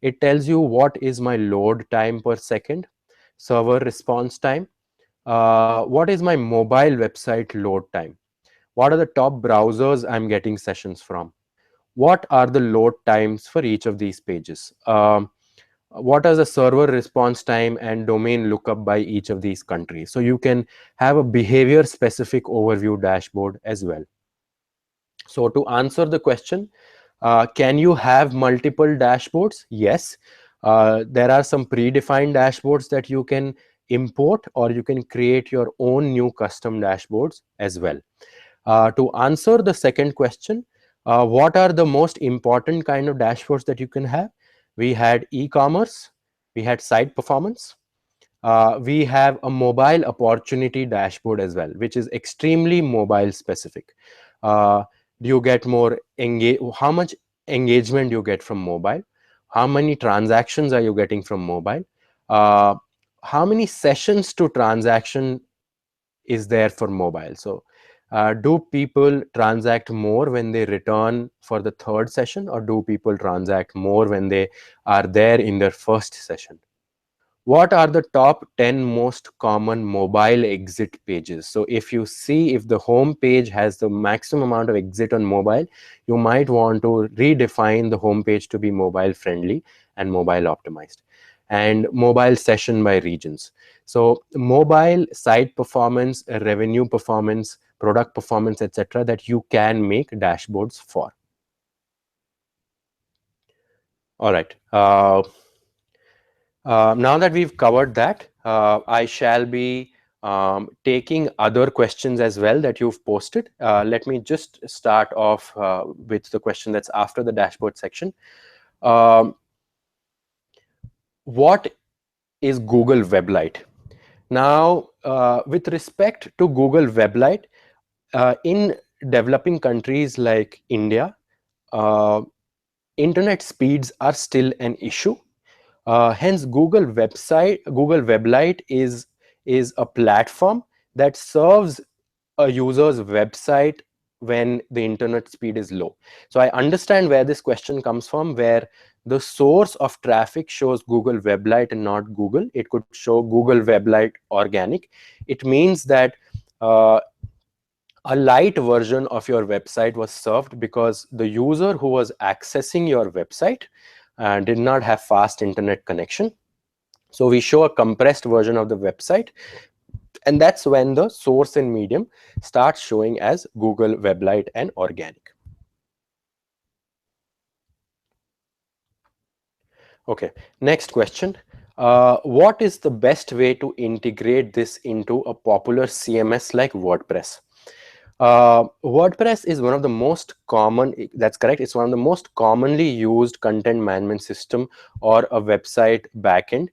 It tells you what is my load time per second, server response time, what is my mobile website load time, what are the top browsers I'm getting sessions from, what are the load times for each of these pages, what is the server response time and domain lookup by each of these countries. So you can have a behavior specific overview dashboard as well. So to answer the question, can you have multiple dashboards? Yes. There are some predefined dashboards that you can import, or you can create your own new custom dashboards as well. To answer the second question, what are the most important kind of dashboards that you can have? We had e-commerce, we had site performance, we have a mobile opportunity dashboard as well, which is extremely mobile specific. Do you get more how much engagement you get from mobile? How many transactions are you getting from mobile? How many sessions to transaction is there for mobile? So do people transact more when they return for the third session, or do people transact more when they are there in their first session? What are the top 10 most common mobile exit pages? So if you see if the home page has the maximum amount of exit on mobile, you might want to redefine the home page to be mobile friendly and mobile optimized. And mobile session by regions. So mobile site performance, revenue performance, product performance, etc., that you can make dashboards for. All right. Now that we've covered that, I shall be taking other questions as well that you've posted. Let me just start off with the question that's after the dashboard section. What is Google Weblight? Now, with respect to Google Weblight, in developing countries like India, internet speeds are still an issue. Hence, Google Weblight is a platform that serves a user's website when the internet speed is low. So I understand where this question comes from, where the source of traffic shows Google Weblight and not Google. It could show Google Weblight organic. It means that uh, a light version of your website was served because the user who was accessing your website did not have fast internet connection. So we show a compressed version of the website, and that's when the source and medium starts showing as Google Weblight and organic. Okay, next question. What is the best way to integrate this into a popular CMS like WordPress? WordPress is one of the most common, that's correct, it's one of the most commonly used content management system or a website backend.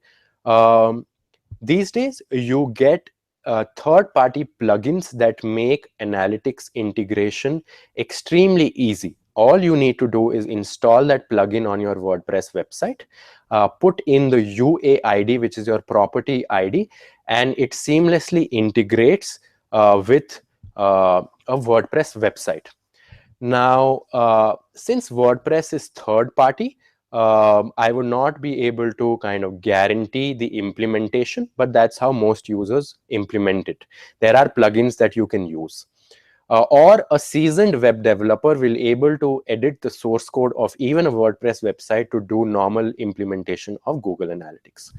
These days, you get third-party plugins that make analytics integration extremely easy. All you need to do is install that plugin on your WordPress website, put in the UAID, which is your property ID, and it seamlessly integrates with a WordPress website. Now, since WordPress is third party, I would not be able to kind of guarantee the implementation, but that's how most users implement it. There are plugins that you can use. Or a seasoned web developer will able to edit the source code of even a WordPress website to do normal implementation of Google Analytics.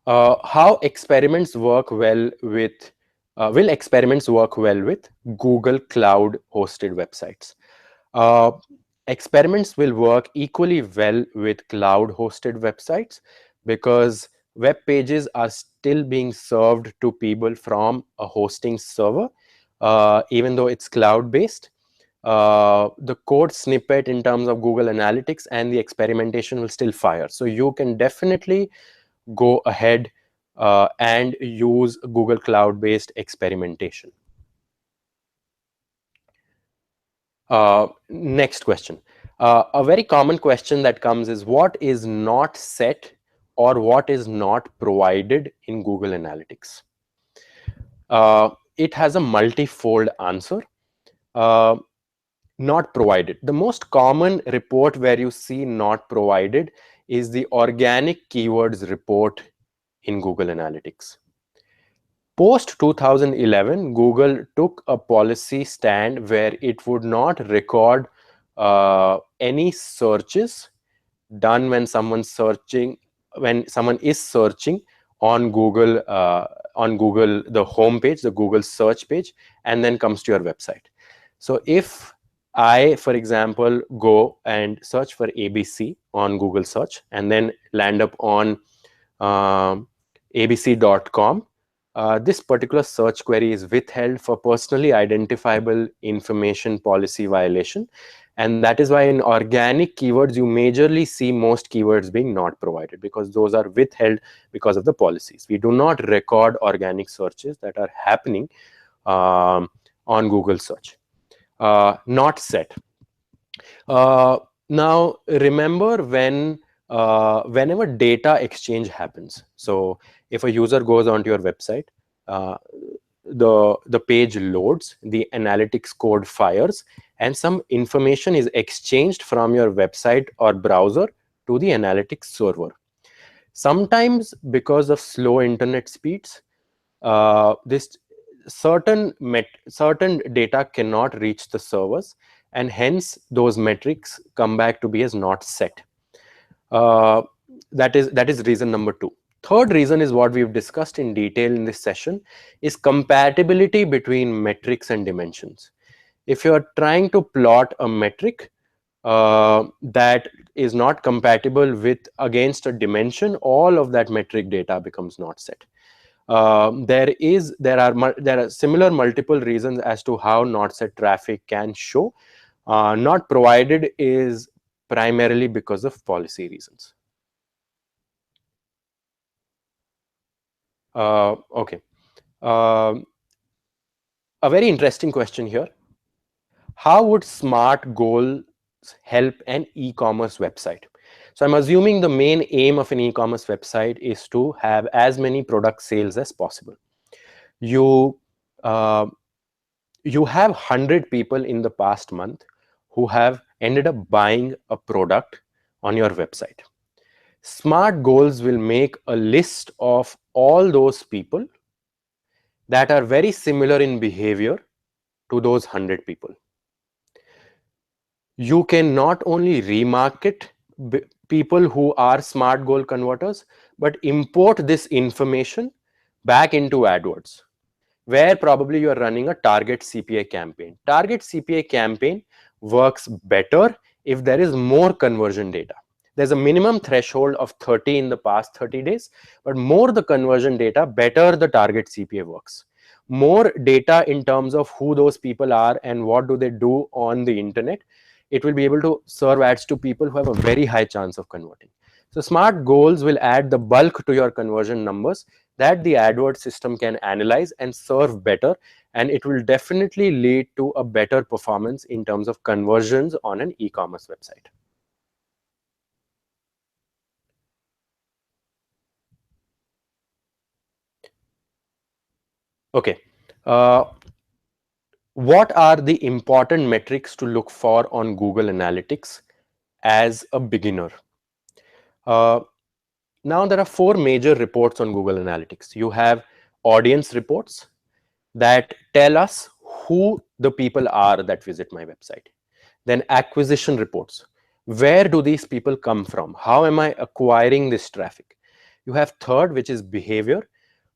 How experiments work well with will experiments work well with Google Cloud hosted websites? Uh, Experiments will work equally well with cloud hosted websites because web pages are still being served to people from a hosting server, even though it's cloud based. The code snippet in terms of Google Analytics and the experimentation will still fire. So you can definitely go ahead and use Google Cloud-based experimentation. Next question. A very common question that comes is, what is not set or what is not provided in Google Analytics? It has a multifold answer. Not provided. The most common report where you see not provided is the organic keywords report in Google Analytics. Post 2011, Google took a policy stand where it would not record any searches done when someone is searching on Google, the home page, the Google search page, and then comes to your website. So if I, for example, go and search for ABC on Google search and then land up on abc.com, this particular search query is withheld for personally identifiable information policy violation. And that is why in organic keywords, you majorly see most keywords being not provided because those are withheld because of the policies. We do not record organic searches that are happening on Google search. Not set. Now, remember whenever data exchange happens. So if a user goes onto your website, the page loads, the analytics code fires, and some information is exchanged from your website or browser to the analytics server. Sometimes because of slow internet speeds, this certain data cannot reach the servers, and hence those metrics come back to be as not set. That is reason number 2. Third reason is what we've discussed in detail in this session, is compatibility between metrics and dimensions. If you're trying to plot a metric that is not compatible with against a dimension, all of that metric data becomes not set. There are similar multiple reasons as to how not set traffic can show. Not provided is primarily because of policy reasons. Okay. A very interesting question here. How would SMART goals help an e-commerce website? So I'm assuming the main aim of an e-commerce website is to have as many product sales as possible. you you have 100 people in the past month who have ended up buying a product on your website. Smart goals will make a list of all those people that are very similar in behavior to those 100 people. You can not only remarket people who are smart goal converters, but import this information back into AdWords, where probably you are running a target CPA campaign. Target CPA campaign works better if there is more conversion data. There's a minimum threshold of 30 in the past 30 days, but more the conversion data, better the target CPA works. More data in terms of who those people are and what do they do on the internet, it will be able to serve ads to people who have a very high chance of converting. So smart goals will add the bulk to your conversion numbers that the AdWords system can analyze and serve better, and it will definitely lead to a better performance in terms of conversions on an e-commerce website. Okay. What are the important metrics to look for on Google Analytics as a beginner? Now there are 4 major reports on Google Analytics. You have audience reports that tell us who the people are that visit my website. Then acquisition reports. Where do these people come from? How am I acquiring this traffic? You have third, which is behavior.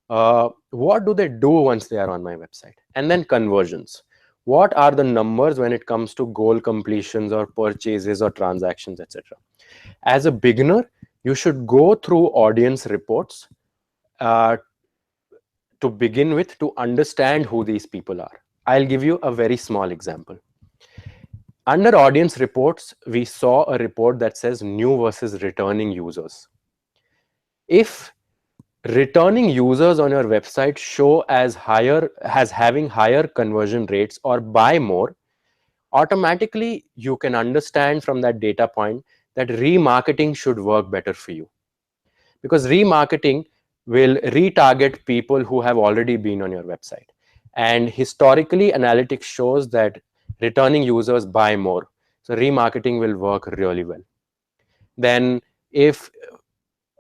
What do they do once they are on my website? And then conversions. What are the numbers when it comes to goal completions or purchases or transactions, etc. As a beginner, you should go through audience reports to begin with to understand who these people are. I'll give you a very small example. Under audience reports, we saw a report that says new versus returning users. If returning users on your website show as having higher conversion rates or buy more, automatically you can understand from that data point that remarketing should work better for you, because remarketing will retarget people who have already been on your website, and historically analytics shows that returning users buy more, so remarketing will work really well. Then if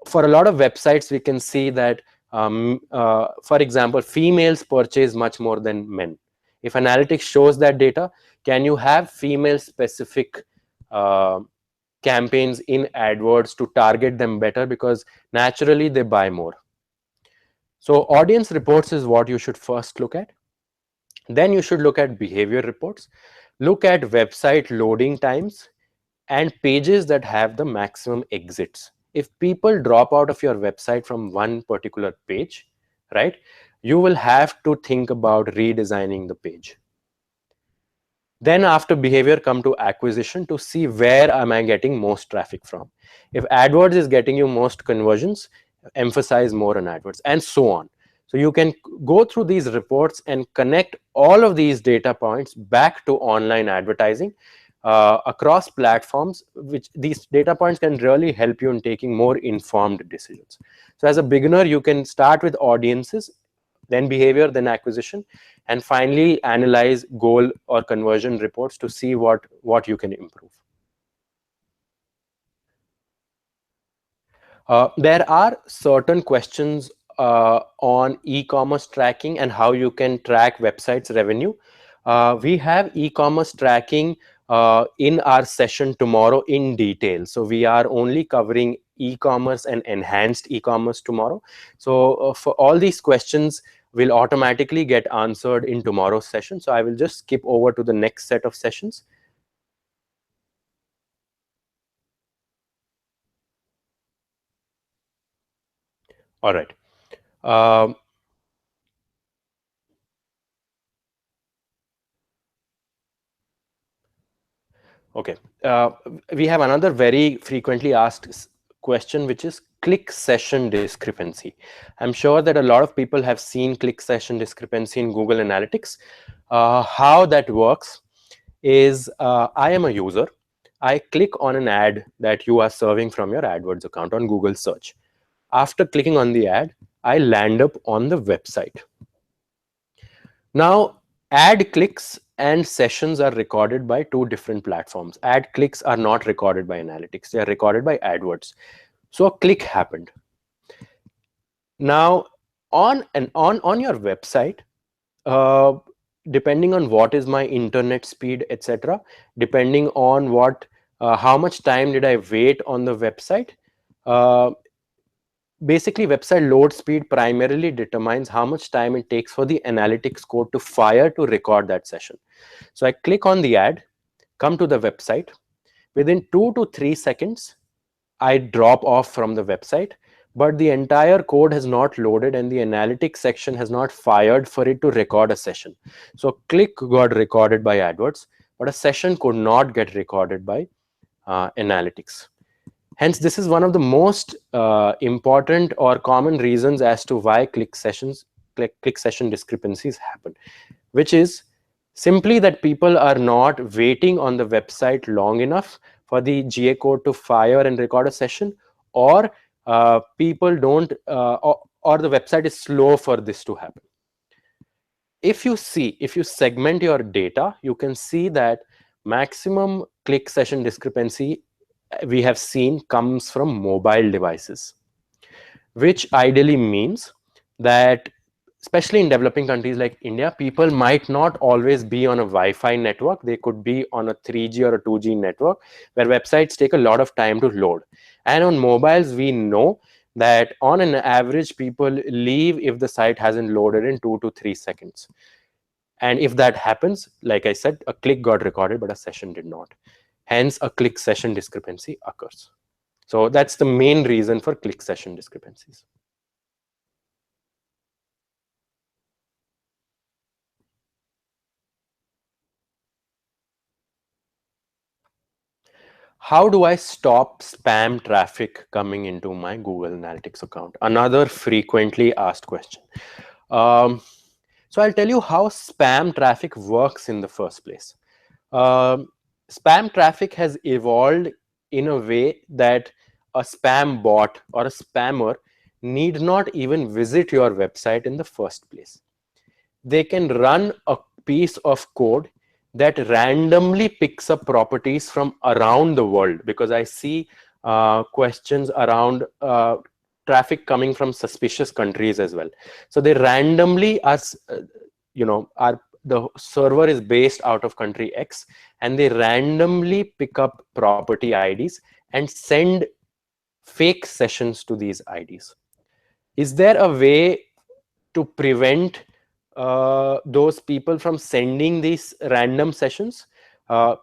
for a lot of websites we can see that for example, females purchase much more than men. If analytics shows that data, can you have female specific campaigns in AdWords to target them better, because naturally they buy more. So audience reports is what you should first look at. Then you should look at behavior reports. Look at website loading times and pages that have the maximum exits. If people drop out of your website from one particular page, right, you will have to think about redesigning the page. Then after behavior, come to acquisition to see where am I getting most traffic from. If AdWords is getting you most conversions, emphasize more on AdWords, and so on. So you can go through these reports and connect all of these data points back to online advertising across platforms, which these data points can really help you in taking more informed decisions. So as a beginner, you can start with audiences, then behavior, then acquisition, and finally analyze goal or conversion reports to see what you can improve. There are certain questions on e-commerce tracking and how you can track websites revenue. We have e-commerce tracking in our session tomorrow in detail. So we are only covering e-commerce and enhanced e-commerce tomorrow. So for all these questions will automatically get answered in tomorrow's session. So I will just skip over to the next set of sessions. All right. Okay. We have another very frequently asked question, which is click session discrepancy. I'm sure that a lot of people have seen click session discrepancy in Google Analytics. How that works is I am a user. I click on an ad that you are serving from your AdWords account on Google search. After clicking on the ad, I land up on the website. Now, ad clicks and sessions are recorded by two different platforms. Ad clicks are not recorded by analytics, they are recorded by AdWords. So a click happened. Now, on your website, uh, depending on what is my internet speed, etc., depending on what how much time did I wait on the website, uh, basically website load speed primarily determines how much time it takes for the analytics code to fire to record that session. So I click on the ad, come to the website. Within 2 to 3 seconds, I drop off from the website, but the entire code has not loaded and the analytics section has not fired for it to record a session. So click got recorded by AdWords, but a session could not get recorded by analytics. Hence, this is one of the most important or common reasons as to why click session discrepancies happen, which is simply that people are not waiting on the website long enough for the GA code to fire and record a session, or people don't, or the website is slow for this to happen. If you segment your data, you can see that maximum click session discrepancy we have seen comes from mobile devices, which ideally means that especially in developing countries like India, people might not always be on a Wi-Fi network. They could be on a 3G or a 2G network where websites take a lot of time to load. And on mobiles, we know that on an average, people leave if the site hasn't loaded in 2 to 3 seconds. And if that happens, like I said, a click got recorded, but a session did not. Hence, a click session discrepancy occurs. So that's the main reason for click session discrepancies. How do I stop spam traffic coming into my Google Analytics account? Another frequently asked question. Um, so I'll tell you how spam traffic works in the first place. Um, Spam traffic has evolved in a way that a spam bot or a spammer need not even visit your website in the first place. They can run a piece of code that randomly picks up properties from around the world, because I see questions around traffic coming from suspicious countries as well. So they randomly are the server is based out of country X, and they randomly pick up property IDs and send fake sessions to these IDs. Is there a way to prevent those people from sending these random sessions? Uh,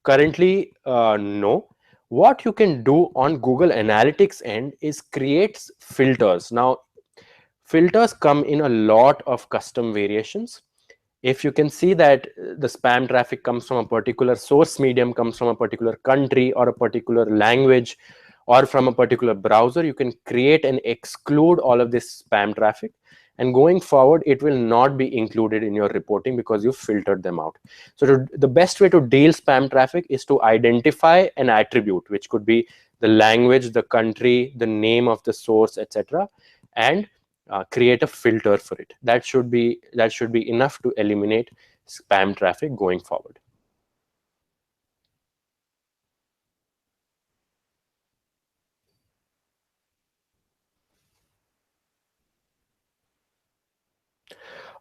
Currently, no. What you can do on Google Analytics end is create filters. Now, filters come in a lot of custom variations. If you can see that the spam traffic comes from a particular source medium, comes from a particular country or a particular language or from a particular browser, you can create and exclude all of this spam traffic, and going forward it will not be included in your reporting because you filtered them out. So the best way to deal spam traffic is to identify an attribute, which could be the language, the country, the name of the source, etc., and create a filter for it. That should be enough to eliminate spam traffic going forward.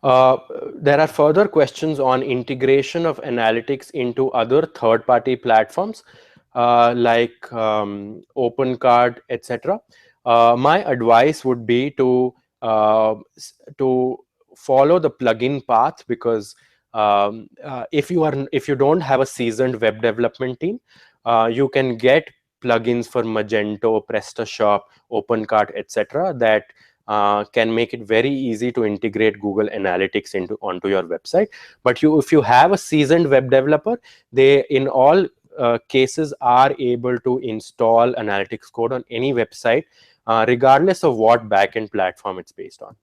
Uh, there are further questions on integration of analytics into other third-party platforms like OpenCard, etc. My advice would be to follow the plugin path, because if you don't have a seasoned web development team, you can get plugins for Magento, PrestaShop, OpenCart, etc. that can make it very easy to integrate Google Analytics onto your website. But if you have a seasoned web developer, they in all cases are able to install analytics code on any website, regardless of what backend platform it's based on.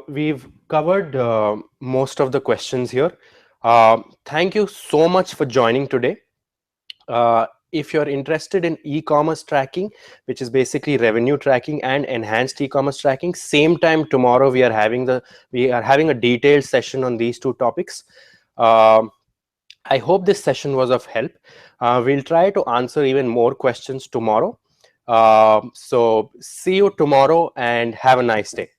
We've covered most of the questions here. Thank you so much for joining today. If you're interested in e-commerce tracking, which is basically revenue tracking and enhanced e-commerce tracking, same time tomorrow we are having a detailed session on these two topics. I hope this session was of help. We'll try to answer even more questions tomorrow. So see you tomorrow and have a nice day.